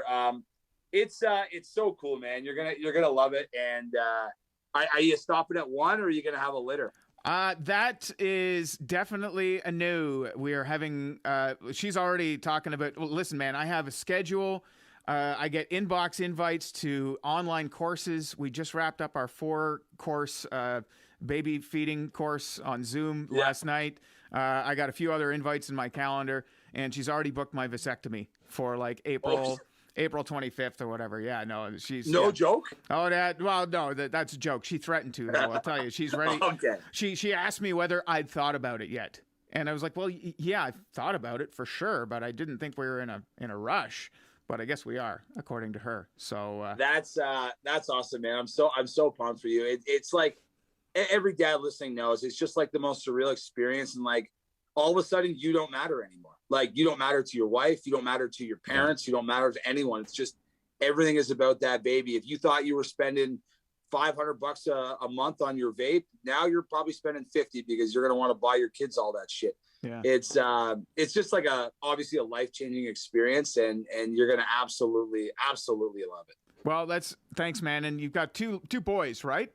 It's so cool, man. You're gonna love it. And are you stopping at one, or are you gonna have a litter? That is definitely a no. We are having. She's already talking about. Well, listen, man, I have a schedule. I get inbox invites to online courses. We just wrapped up our 4-course baby feeding course on Zoom last night. I got a few other invites in my calendar, and she's already booked my vasectomy for like April 25th or whatever. Yeah, no, she's joke. Oh, that's a joke. She threatened to, though. I'll tell you, she's ready. Okay. She asked me whether I'd thought about it yet, and I was like, well, yeah, I've thought about it for sure, but I didn't think we were in a rush. But I guess we are, according to her. So that's awesome, man. I'm so pumped for you. It's like every dad listening knows it's just like the most surreal experience, and like all of a sudden you don't matter anymore. Like you don't matter to your wife, you don't matter to your parents, you don't matter to anyone. It's just everything is about that baby. If you thought you were spending $500 a month on your vape, now you're probably spending 50 because you're gonna want to buy your kids all that shit. Yeah. It's just like obviously a life-changing experience, and you're gonna absolutely love it. Well, thanks, man. And you've got two boys, right?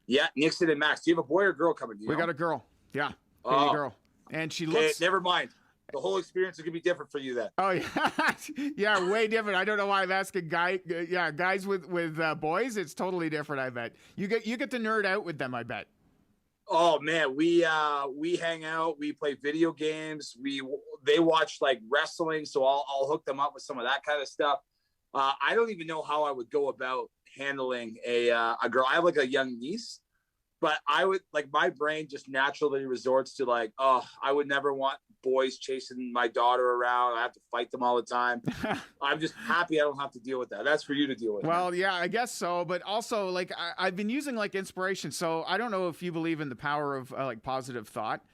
Yeah, Nixon and Max. Do you have a boy or girl coming? We got a girl. Yeah, baby girl, and she looks. Never mind. The whole experience is gonna be different for you then. Oh yeah, yeah, way different. I don't know why I'm asking guys with boys. It's totally different. I bet you get to nerd out with them. I bet. Oh man, we hang out, we play video games, they watch like wrestling, so I'll hook them up with some of that kind of stuff. I don't even know how I would go about handling a girl. I have like a young niece, but I would like my brain just naturally resorts to like, oh, I would never want boys chasing my daughter around. I have to fight them all the time. I'm just happy I don't have to deal with that. That's for you to deal with. Well, yeah, I guess so. But also, like, I've been using like inspiration. So I don't know if you believe in the power of like positive thought,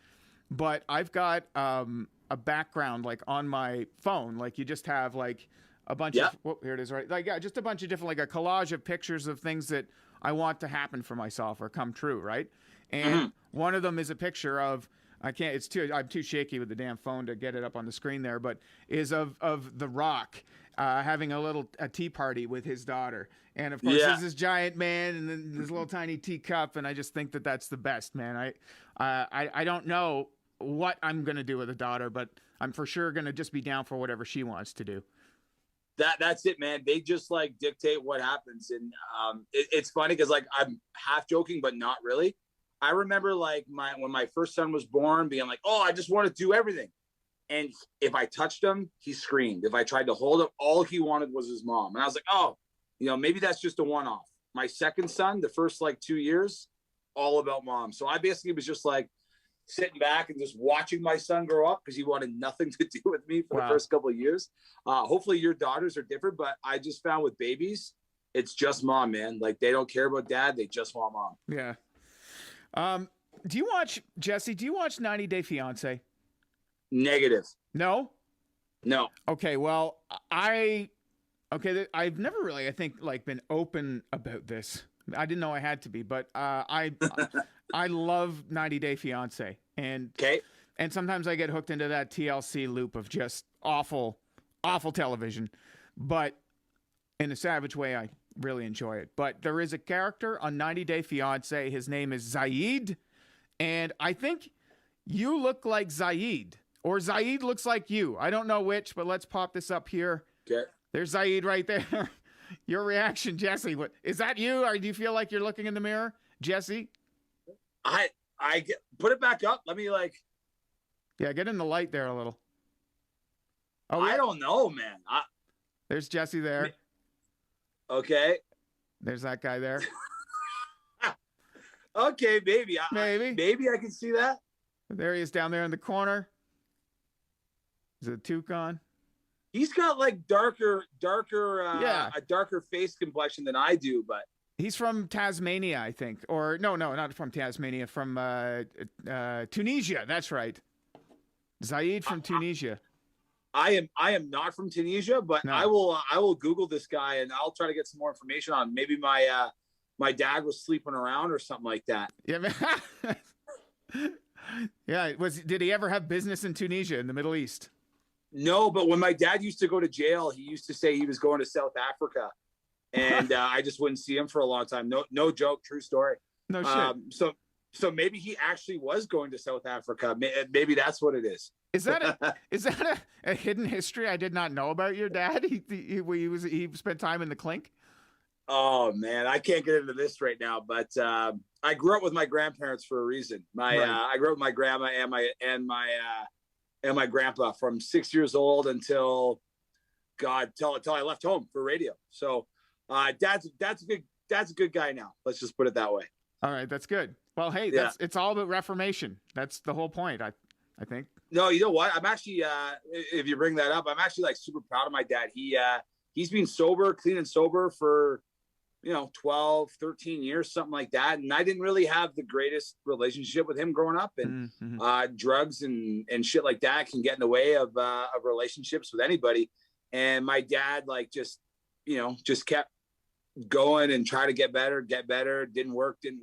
but I've got a background like on my phone. Like you just have like a bunch of, here it is, right? Like, yeah, just a bunch of different, like a collage of pictures of things that I want to happen for myself or come true, right? And one of them is a picture of, I'm too shaky with the damn phone to get it up on the screen there, but is of The Rock having a tea party with his daughter. And of course, there's this giant man and then this little tiny teacup. And I just think that that's the best, man. I don't know what I'm going to do with a daughter, but I'm for sure going to just be down for whatever she wants to do. That's it, man. They just like dictate what happens. And it's funny because like I'm half joking, but not really. I remember like when my first son was born being like, oh, I just want to do everything. And if I touched him, he screamed. If I tried to hold him, all he wanted was his mom. And I was like, oh, maybe that's just a one-off. My second son, the first like 2 years, all about mom. So I basically was just like sitting back and just watching my son grow up because he wanted nothing to do with me for the first couple of years. Hopefully your daughters are different, but I just found with babies, it's just mom, man. Like they don't care about dad. They just want mom. Yeah. Jesse, do you watch 90 Day Fiance? Negative. No? No. Okay. Well, I've never really, I think, like been open about this. I didn't know I had to be, but I love 90 Day Fiance, and sometimes I get hooked into that TLC loop of just awful television, but in a savage way, I really enjoy it. But there is a character on 90 Day Fiance. His name is Zaid, and I think you look like Zaid, or Zaid looks like you. I don't know which, but let's pop this up here. Okay. There's Zaid right there. Your reaction, Jesse. What is that? You? Or do you feel like you're looking in the mirror, Jesse? I put it back up. Let me get in the light there a little. Oh, I don't know, man. There's Jesse there. Okay. There's that guy there. Okay, maybe I can see that. There he is down there in the corner. Is it a toucan? He's got like a darker face complexion than I do, but he's from Tasmania, I think. Or no, not from Tasmania, from Tunisia. That's right. Zaid from Tunisia. I am not from Tunisia, but no. I will Google this guy and I'll try to get some more information on him. Maybe my dad was sleeping around or something like that. Yeah, yeah. Did he ever have business in Tunisia in the Middle East? No, but when my dad used to go to jail, he used to say he was going to South Africa, and I just wouldn't see him for a long time. No joke, true story. No shit. So maybe he actually was going to South Africa. Maybe that's what it is. Is that a hidden history I did not know about your dad? He spent time in the clink. Oh man, I can't get into this right now, but I grew up with my grandparents for a reason. I grew up with my grandma and my grandpa from 6 years old until I left home for radio. So dad's a good guy now. Let's just put it that way. All right, that's good. Well, hey, it's all about reformation. That's the whole point, I think. No, you know what? I'm actually if you bring that up, I'm actually like super proud of my dad. He's been clean and sober for 12, 13 years, something like that. And I didn't really have the greatest relationship with him growing up, and drugs and shit like that can get in the way of relationships with anybody. And my dad just kept going and try to get better. Didn't work. And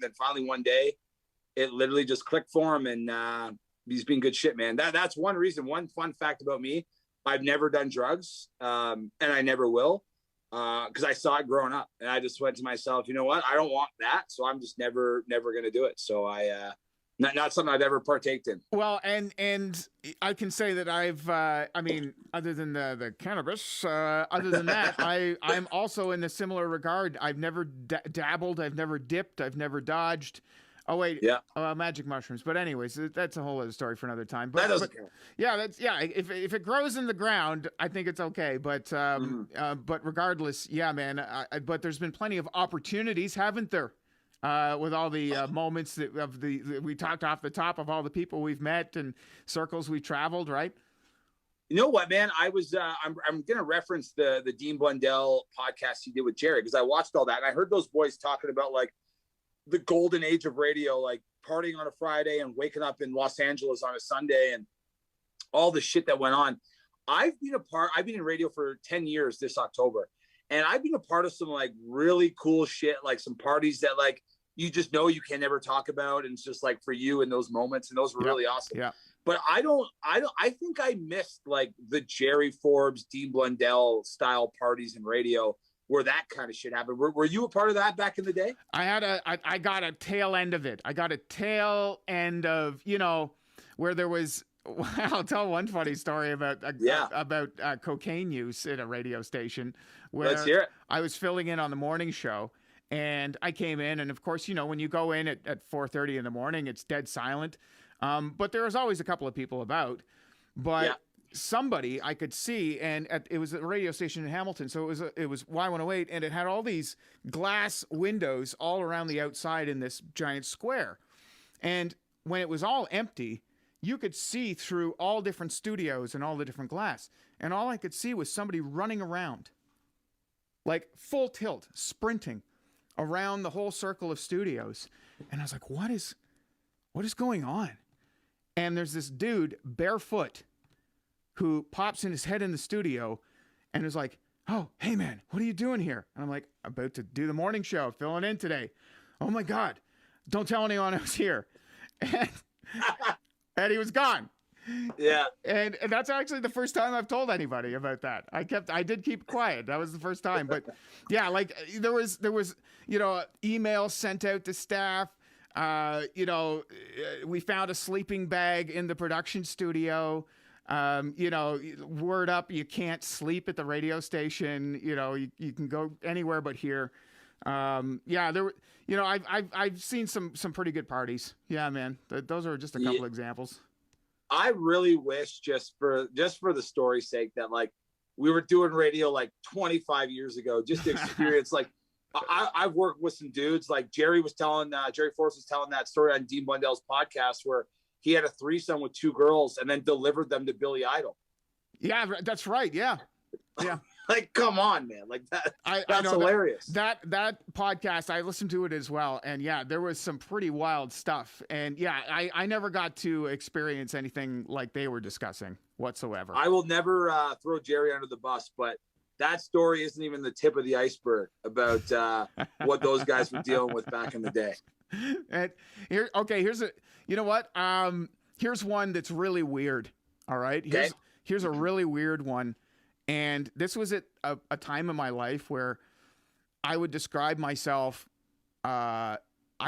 then finally one day it literally just clicked for him, and he's been good shit, man. That's one reason. One fun fact about me, I've never done drugs, and I never will. Because I saw it growing up, and I just went to myself, you know what? I don't want that, so I'm just never going to do it. So I, not something I've ever partaked in. Well, and I can say that I've, other than the cannabis, other than that, I'm also in a similar regard. I've never dabbled, I've never dipped, I've never dodged. Oh wait, yeah, magic mushrooms. But anyways, that's a whole other story for another time. But that doesn't count. Yeah, if it grows in the ground, I think it's okay. But but regardless, yeah, man. But there's been plenty of opportunities, haven't there? With all the moments we talked off the top of all the people we've met and circles we've traveled, right? You know what, man? I was I'm going to reference the Dean Blundell podcast he did with Jerry, because I watched all that and I heard those boys talking about like the golden age of radio, like partying on a Friday and waking up in Los Angeles on a Sunday and all the shit that went on. I've been in radio for 10 years this October, and I've been a part of some like really cool shit, like some parties that like you just know you can never talk about, and it's just like for you in those moments, and those were really awesome. Yeah. But I think I missed like the Jerry Forbes, Dean Blundell style parties in radio where that kind of shit happened. Were you a part of that back in the day? I got a tail end of it. I got a tail end of, where there was. I'll tell one funny story about cocaine use at a radio station where Let's hear it. I was filling in on the morning show, and I came in, and of course, when you go in at 4:30 in the morning, it's dead silent. But there was always a couple of people about. But somebody I could see, and it was a radio station in Hamilton, so it was Y108, and it had all these glass windows all around the outside in this giant square. And when it was all empty, you could see through all different studios and all the different glass. And all I could see was somebody running around, like full tilt, sprinting around the whole circle of studios. And I was like, what is going on? And there's this dude barefoot who pops in his head in the studio and is like, oh, hey man, what are you doing here? And I'm like, about to do the morning show, filling in today. Oh my God, don't tell anyone I was here. And he was gone. Yeah. And that's actually the first time I've told anybody about that. I did keep quiet. That was the first time. But yeah, like there was, email sent out to staff. We found a sleeping bag in the production studio. Word up, you can't sleep at the radio station. You can go anywhere but here. I've seen some pretty good parties. Yeah, man. Those are just a couple examples. I really wish just for the story's sake that like we were doing radio like 25 years ago, just to experience like I've worked with some dudes like Jerry Force was telling that story on Dean Blundell's podcast where he had a threesome with two girls and then delivered them to Billy Idol. Yeah, that's right. Yeah. Yeah. Like, come on, man. Like that. That's hilarious. That podcast, I listened to it as well. And yeah, there was some pretty wild stuff. And yeah, I never got to experience anything like they were discussing whatsoever. I will never throw Jerry under the bus, but that story isn't even the tip of the iceberg about what those guys were dealing with back in the day. And here's one that's really weird. All right. Here's a really weird one. And this was at a time in my life where I would describe myself. I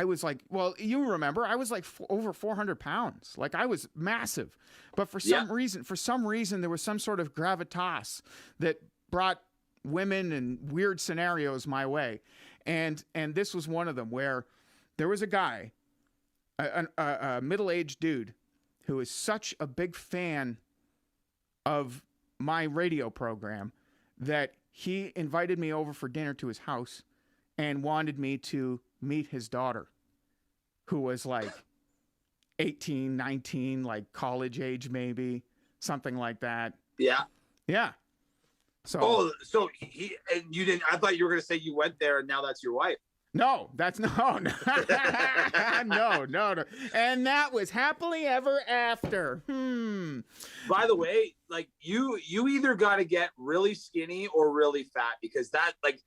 was like, well, you remember, I was like over 400 pounds. Like I was massive. But for some reason, there was some sort of gravitas that brought women and weird scenarios my way. And this was one of them where there was a guy, a middle-aged dude who is such a big fan of my radio program that he invited me over for dinner to his house and wanted me to meet his daughter, who was like 18, 19, like college age, maybe something like that. Yeah. Yeah. So you didn't, I thought you were going to say you went there and now that's your wife. No, that's no. And that was happily ever after. By the way, like you either got to get really skinny or really fat, because that, like,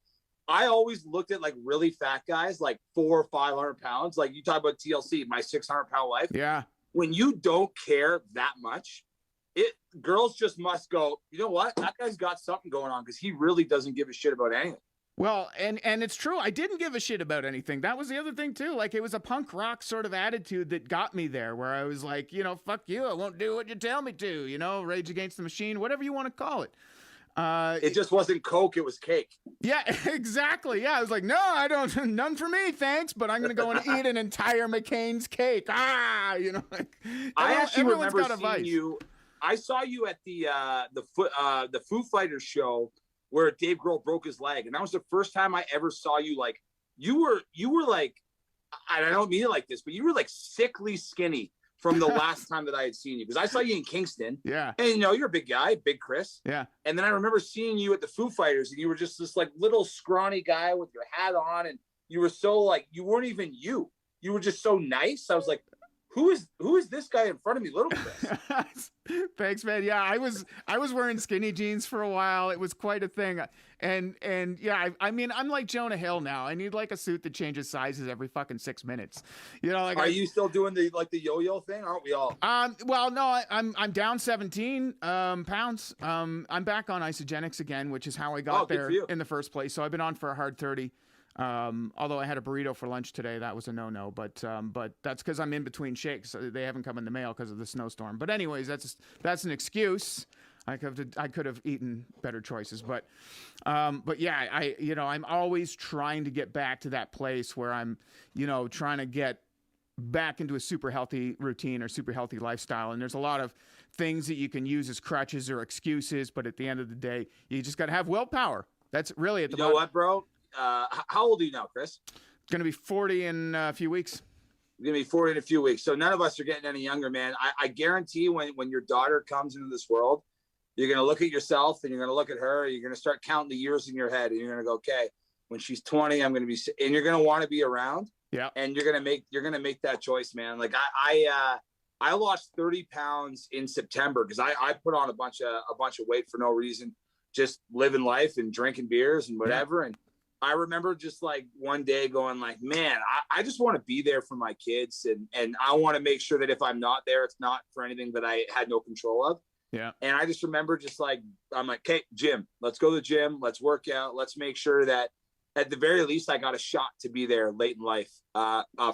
I always looked at like really fat guys, like 400 or 500 pounds. Like you talk about TLC, my 600-pound wife. Yeah. When you don't care that much, girls just must go, you know what? That guy's got something going on because he really doesn't give a shit about anything. Well, and it's true. I didn't give a shit about anything. That was the other thing too. Like it was a punk rock sort of attitude that got me there, where I was like, fuck you. I won't do what you tell me to, Rage Against the Machine, whatever you want to call it. It just wasn't Coke. It was cake. Yeah, exactly. Yeah. I was like, no, I don't, none for me. Thanks. But I'm going to go and eat an entire McCain's cake. I actually remember seeing you. I saw you at the Foo Fighters show where Dave Grohl broke his leg. And that was the first time I ever saw you. Like you were like, I don't mean it like this, but you were like sickly skinny from the last time that I had seen you. Because I saw you in Kingston. Yeah. And you're a big guy, big Kris. Yeah. And then I remember seeing you at the Foo Fighters and you were just this like little scrawny guy with your hat on. And you were so like, you weren't even you. You were just so nice. I was like, who is this guy in front of me, little Kris? Thanks, man. Yeah, I was wearing skinny jeans for a while. It was quite a thing. And yeah, I mean, I'm like Jonah Hill now. I need like a suit that changes sizes every fucking 6 minutes. Like Are you still doing the yo-yo thing? Aren't we all? Well, no, I'm down 17 pounds. I'm back on isogenics again, which is how I got there in the first place. So I've been on for a hard 30. Although I had a burrito for lunch today, that was a no-no. But that's because I'm in between shakes. They haven't come in the mail because of the snowstorm. But anyways, that's an excuse. I could have eaten better choices, but yeah, I'm always trying to get back to that place where I'm, trying to get back into a super healthy routine or super healthy lifestyle. And there's a lot of things that you can use as crutches or excuses, but at the end of the day, you just got to have willpower. That's really at the bottom. You know what, bro? How old are you now, Kris? Going to be 40 in a few weeks. Going to be 40 in a few weeks. So none of us are getting any younger, man. I guarantee when your daughter comes into this world, you're going to look at yourself and you're going to look at her. And you're going to start counting the years in your head, and you're going to go, okay, when she's 20, I'm going to be, and you're going to want to be around. Yeah. And you're going to make that choice, man. Like I lost 30 pounds in September because I put on a bunch of weight for no reason, just living life and drinking beers and whatever. Yeah. And I remember just like one day going like, man, I just want to be there for my kids. And I want to make sure that if I'm not there, it's not for anything that I had no control of. Yeah. And I just remember just like, I'm like, okay, gym, let's go to the gym. Let's work out. Let's make sure that at the very least, I got a shot to be there late in life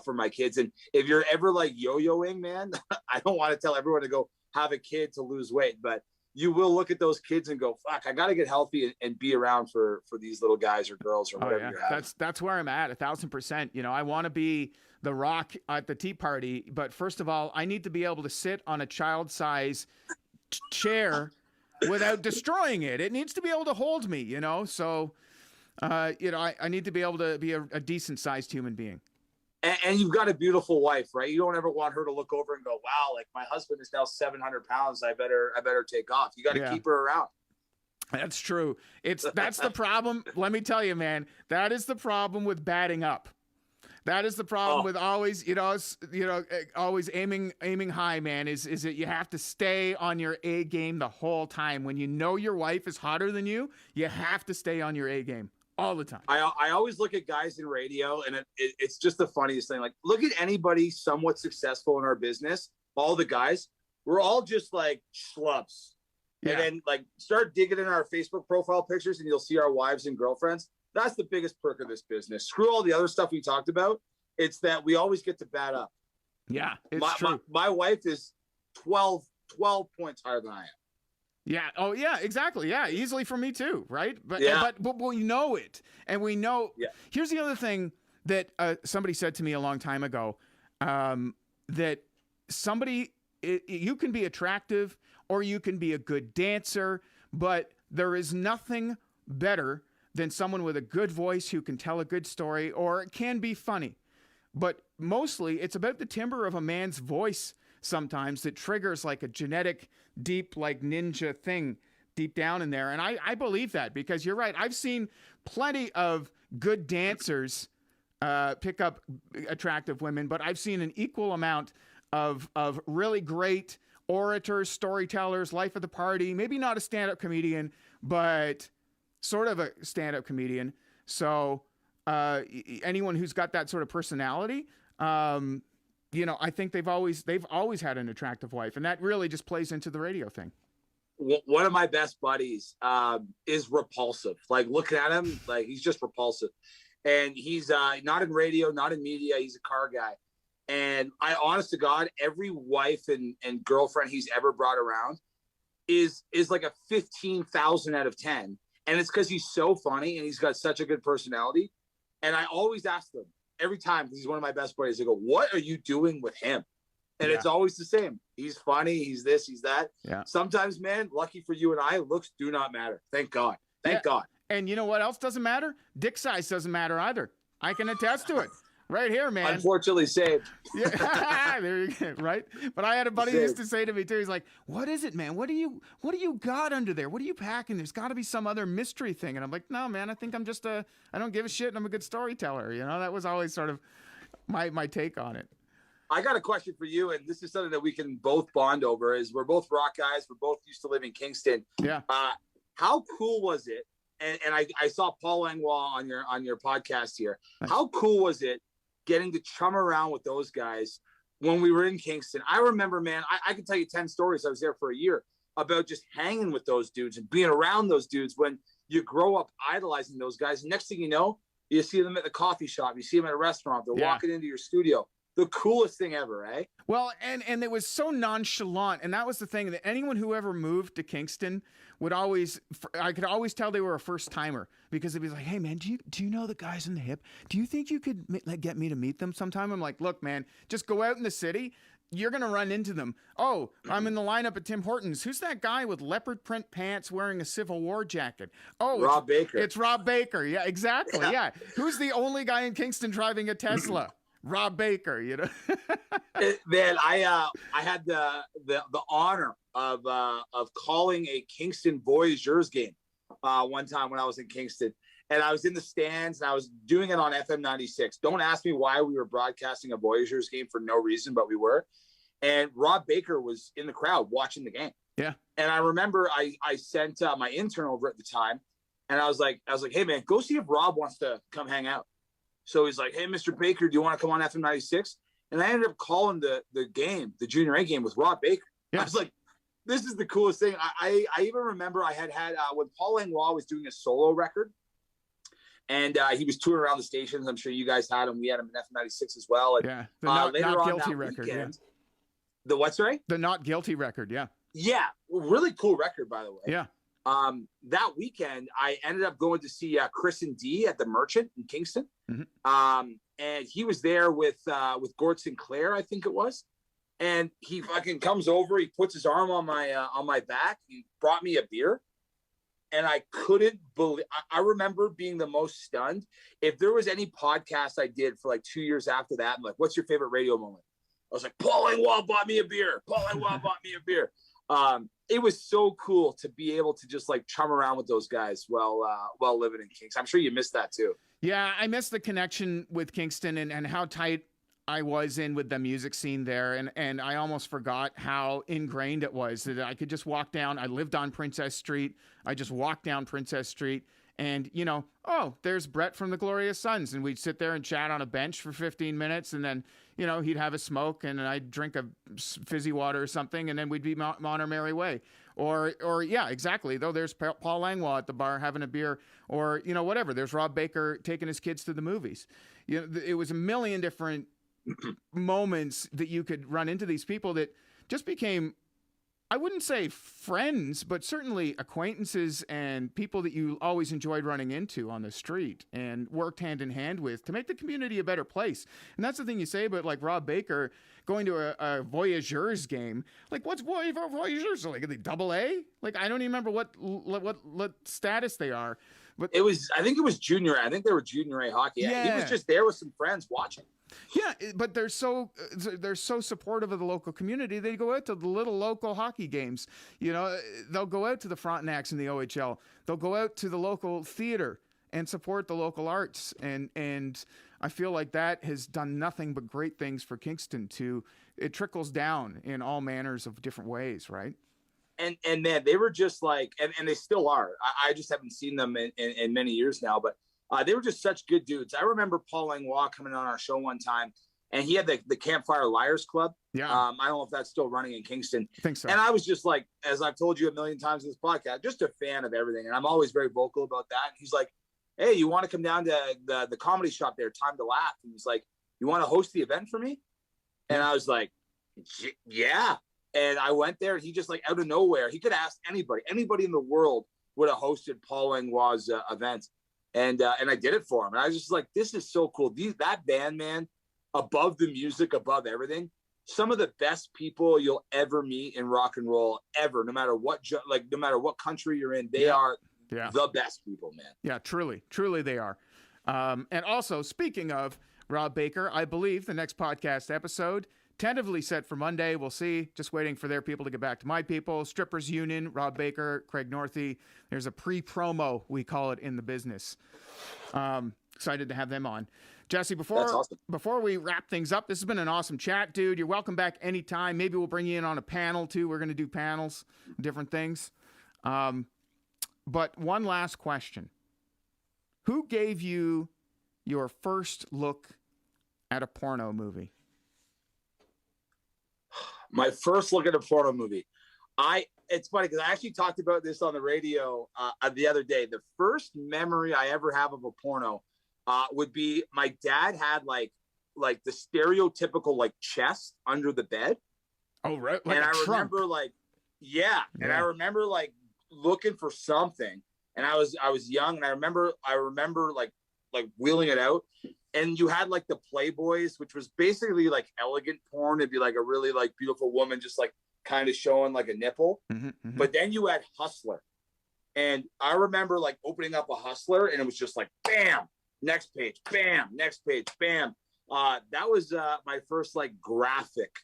for my kids. And if you're ever like yo-yoing, man, I don't want to tell everyone to go have a kid to lose weight, but you will look at those kids and go, fuck, I got to get healthy and be around for these little guys or girls or whatever you have. That's where I'm at 1,000%. I want to be the Rock at the tea party, but first of all, I need to be able to sit on a child-size chair without destroying it. It needs to be able to hold me, so I need to be able to be a decent sized human being. And you've got a beautiful wife, right? You don't ever want her to look over and go, wow, like my husband is now 700 pounds. I better take off. You got to keep her around. That's true. That's the problem. Let me tell you, man, that is the problem with batting up. That is the problem with always, always aiming high, man, is that you have to stay on your A game the whole time. When you know your wife is hotter than you have to stay on your A game all the time. I always look at guys in radio, and it's just the funniest thing. Like, look at anybody somewhat successful in our business. All the guys, we're all just like schlubs. Yeah. And then like start digging in our Facebook profile pictures, and you'll see our wives and girlfriends. That's the biggest perk of this business. Screw all the other stuff we talked about. It's that we always get to bat up. Yeah, it's true. My wife is 12 points higher than I am. Yeah. Oh, yeah, exactly. Yeah, easily for me too, right? But we know it. And we know. Yeah. Here's the other thing that somebody said to me a long time ago, that you can be attractive or you can be a good dancer, but there is nothing better than someone with a good voice who can tell a good story, or it can be funny. But mostly it's about the timbre of a man's voice sometimes that triggers like a genetic, deep, like ninja thing deep down in there. And I believe that, because you're right. I've seen plenty of good dancers pick up attractive women, but I've seen an equal amount of really great orators, storytellers, life of the party, maybe not a stand-up comedian, but sort of a stand-up comedian. So anyone who's got that sort of personality, I think they've always had an attractive wife, and that really just plays into the radio thing. One of my best buddies is repulsive. Like, looking at him, like, he's just repulsive. And he's not in radio, not in media. He's a car guy. And I, honest to God, every wife and girlfriend he's ever brought around is like a 15,000 out of 10. And it's because he's so funny and he's got such a good personality. And I always ask them every time, because he's one of my best buddies, I go, what are you doing with him? And it's always the same. He's funny. He's this, he's that. Yeah. Sometimes, man, lucky for you and I, looks do not matter. Thank God. Thank God. And you know what else doesn't matter? Dick size doesn't matter either. I can attest to it. Right here, man. Unfortunately saved. Yeah, there you go. Right. But I had a buddy who used to say to me too, he's like, what is it, man? What do you got under there? What are you packing? There's got to be some other mystery thing. And I'm like, no, man, I think I'm just I don't give a shit, and I'm a good storyteller. That was always sort of my take on it. I got a question for you, and this is something that we can both bond over. Is we're both rock guys. We're both used to live in Kingston. Yeah. How cool was it? And I saw Paul Langlois on your podcast here. How cool was it getting to chum around with those guys when we were in Kingston? I remember, man, I can tell you 10 stories. I was there for a year about just hanging with those dudes and being around those dudes when you grow up idolizing those guys. Next thing you know, You see them at the coffee shop. You see them at a restaurant. They're walking into your studio. The coolest thing ever, eh? Well, and it was so nonchalant, and that was the thing, that anyone who ever moved to Kingston would always, I could always tell they were a first timer, because they'd be like, hey man, do you know the guys in the hip? Do you think you could get me to meet them sometime? I'm like, look man, just go out in the city. You're going to run into them. Oh, I'm in the lineup at Tim Hortons. Who's that guy with leopard print pants wearing a Civil War jacket? Oh, Rob Baker. It's Rob Baker. Yeah, exactly. Yeah. Who's the only guy in Kingston driving a Tesla? Rob Baker, you know. Man, I had the honor of calling a Kingston Voyageurs game one time when I was in Kingston, and I was in the stands and I was doing it on FM 96. Don't ask me why we were broadcasting a Voyageurs game for no reason, but we were. And Rob Baker was in the crowd watching the game. Yeah. And I remember I sent my intern over at the time, and I was like, hey man, go see if Rob wants to come hang out. So he's like, hey, Mr. Baker, do you want to come on FM 96? And I ended up calling the game, the Junior A game with Rob Baker. Yeah. I was like, this is the coolest thing. I even remember I had when Paul Langlois was doing a solo record, and he was touring around the stations. I'm sure you guys had him. We had him in FM 96 as well. And, yeah, the Not Guilty record. Weekend, the what, sorry? The Not Guilty record, yeah. Yeah, really cool record, by the way. Yeah. That weekend, I ended up going to see Kris and D at the Merchant in Kingston. Mm-hmm. And he was there with Gord Sinclair, I think it was. And he fucking comes over, he puts his arm on my back, he brought me a beer. And I couldn't believe, I remember being the most stunned. If there was any podcast I did for like 2 years after that, I'm like, what's your favorite radio moment? I was like, Paul Langlois bought me a beer. Paul Langlois bought me a beer. It was so cool to be able to just like chum around with those guys while living in Kingston. I'm sure you missed that too. Yeah, I missed the connection with Kingston and how tight I was in with the music scene there. And I almost forgot how ingrained it was that I could just walk down. I lived on Princess Street. I just walked down Princess Street and, you know, oh, there's Brett from the Glorious Sons. And we'd sit there and chat on a bench for 15 minutes. And then, you know, he'd have a smoke and I'd drink a fizzy water or something. And then we'd be on our merry way. Or yeah, exactly. Though there's Paul Langlois at the bar having a beer, or, you know, whatever. There's Rob Baker taking his kids to the movies. You know, it was a million different moments that you could run into these people that just became, I wouldn't say friends, but certainly acquaintances and people that you always enjoyed running into on the street and worked hand in hand with to make the community a better place. And that's the thing you say about like Rob Baker going to a Voyageurs game. Like, what's Voyageurs? Like, are they double A? Like, I don't even remember what status they are. But I think it was junior. I think they were junior A hockey. Yeah. He was just there with some friends watching. Yeah, but they're so supportive of the local community. They go out to the little local hockey games. You know, they'll go out to the Frontenacs in the OHL. They'll go out to the local theater and support the local arts. And I feel like that has done nothing but great things for Kingston. It trickles down in all manners of different ways, right? And man, they were just like, and they still are. I just haven't seen them in many years now, but they were just such good dudes. I remember Paul Langlois coming on our show one time, and he had the Campfire Liars Club. Yeah. I don't know if that's still running in Kingston. I think so. And I was just like, as I've told you a million times in this podcast, just a fan of everything. And I'm always very vocal about that. And he's like, hey, you want to come down to the comedy shop there, Time to Laugh? And he's like, you want to host the event for me? And I was like, yeah. And I went there, and he just like out of nowhere, he could ask anybody in the world would have hosted Paul Langlois' event. And I did it for him. And I was just like, this is so cool. That band, man, above the music, above everything, some of the best people you'll ever meet in rock and roll ever, no matter what country you're in, they are the best people, man. Yeah, truly they are. And also, speaking of Rob Baker, I believe the next podcast episode, tentatively set for Monday. We'll see. Just waiting for their people to get back to my people. Strippers Union, Rob Baker, Craig Northey. There's a pre-promo, we call it in the business. Excited to have them on. Jesse, before we wrap things up, this has been an awesome chat, dude. You're welcome back anytime. Maybe we'll bring you in on a panel, too. We're going to do panels, different things. But one last question. Who gave you your first look at a porno movie? My first look at a porno movie. It's funny because I actually talked about this on the radio the other day. The first memory I ever have of a porno would be my dad had like the stereotypical like chest under the bed. Oh, right. Like and a I trunk. remember and I remember like looking for something, and I was young, and I remember like wheeling it out, and you had like the Playboys, which was basically like elegant porn. It'd be like a really like beautiful woman just like kind of showing like a nipple. But then you had Hustler, and I remember like opening up a Hustler, and it was just like bam, next page, bam, next page, bam. That was my first like graphic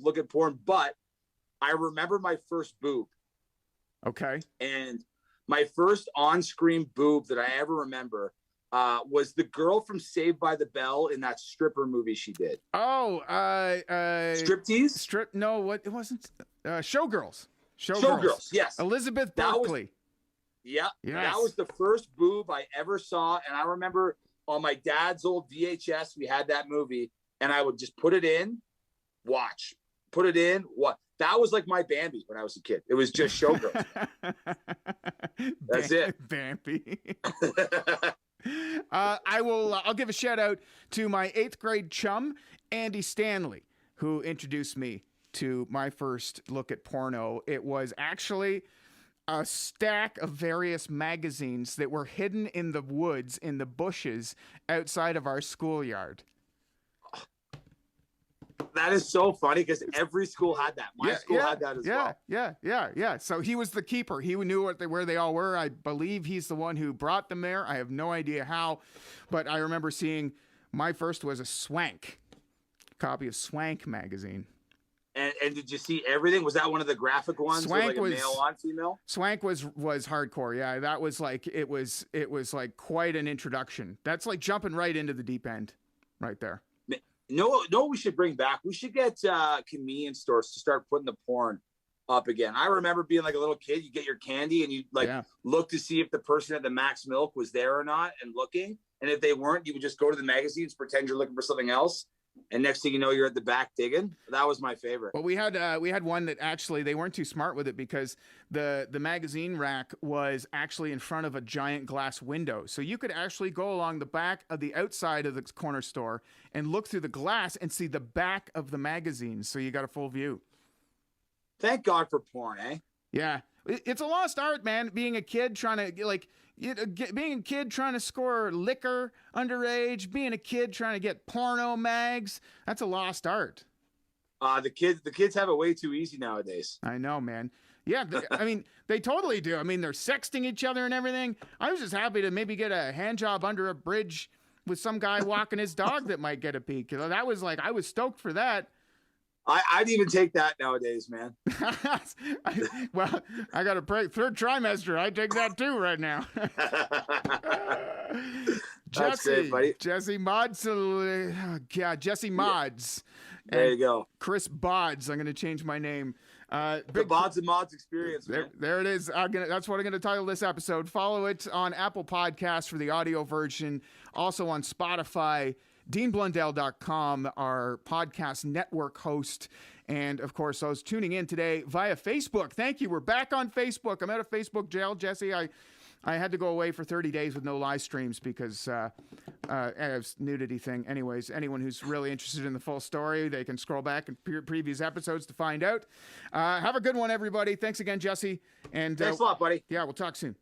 look at porn. But I remember my first boob. Okay. And my first on-screen boob that I ever remember was the girl from Saved by the Bell in that stripper movie she did. Oh, Striptease? No, what it wasn't. Showgirls. Showgirls. Yes. Elizabeth Berkley. Yeah. Yes. That was the first boob I ever saw, and I remember on my dad's old VHS we had that movie, and I would just put it in, watch, put it in, what. That was like my Bambi when I was a kid. It was just Showgirls. That's it. Bambi. I'll give a shout out to my 8th grade chum, Andy Stanley, who introduced me to my first look at porno. It was actually a stack of various magazines that were hidden in the woods, in the bushes outside of our schoolyard. That is so funny because every school had that. My school had that as well. Yeah. So he was the keeper. He knew where they all were. I believe he's the one who brought them there. I have no idea how, but I remember seeing my first was a Swank copy of Swank magazine. And did you see everything? Was that one of the graphic ones? Swank like a was male on female. Swank was hardcore. Yeah, that was like it was like quite an introduction. That's like jumping right into the deep end, right there. No, we should bring back. We should get convenience stores to start putting the porn up again. I remember being like a little kid. You get your candy and you look to see if the person at the Max Milk was there or not, and looking. And if they weren't, you would just go to the magazines, pretend you're looking for something else. And next thing you know, you're at the back digging. That was my favorite. Well, we had one that actually they weren't too smart with it because the magazine rack was actually in front of a giant glass window. So you could actually go along the back of the outside of the corner store and look through the glass and see the back of the magazines. So you got a full view. Thank God for porn, eh? Yeah. It's a lost art, man. Being a kid trying to being a kid trying to score liquor underage, being a kid trying to get porno mags, that's a lost art. The kids have it way too easy nowadays. I know, man. Yeah, I mean, they totally do. I mean, they're sexting each other and everything. I was just happy to maybe get a hand job under a bridge with some guy walking his dog that might get a peek. That was like, I was stoked for that. I'd even take that nowadays, man. I got a third trimester. I take that too right now. Jesse Modz. Jesse Modz. There you go. Kris Bawdz. I'm going to change my name. The Bawdz and Modz experience, man. There it is. That's what I'm going to title this episode. Follow it on Apple Podcasts for the audio version. Also on Spotify. DeanBlundell.com, our podcast network host. And, of course, those tuning in today via Facebook. Thank you. We're back on Facebook. I'm out of Facebook jail, Jesse. I had to go away for 30 days with no live streams because it was nudity thing. Anyways, anyone who's really interested in the full story, they can scroll back in previous episodes to find out. Have a good one, everybody. Thanks again, Jesse. And thanks a lot, buddy. Yeah, we'll talk soon.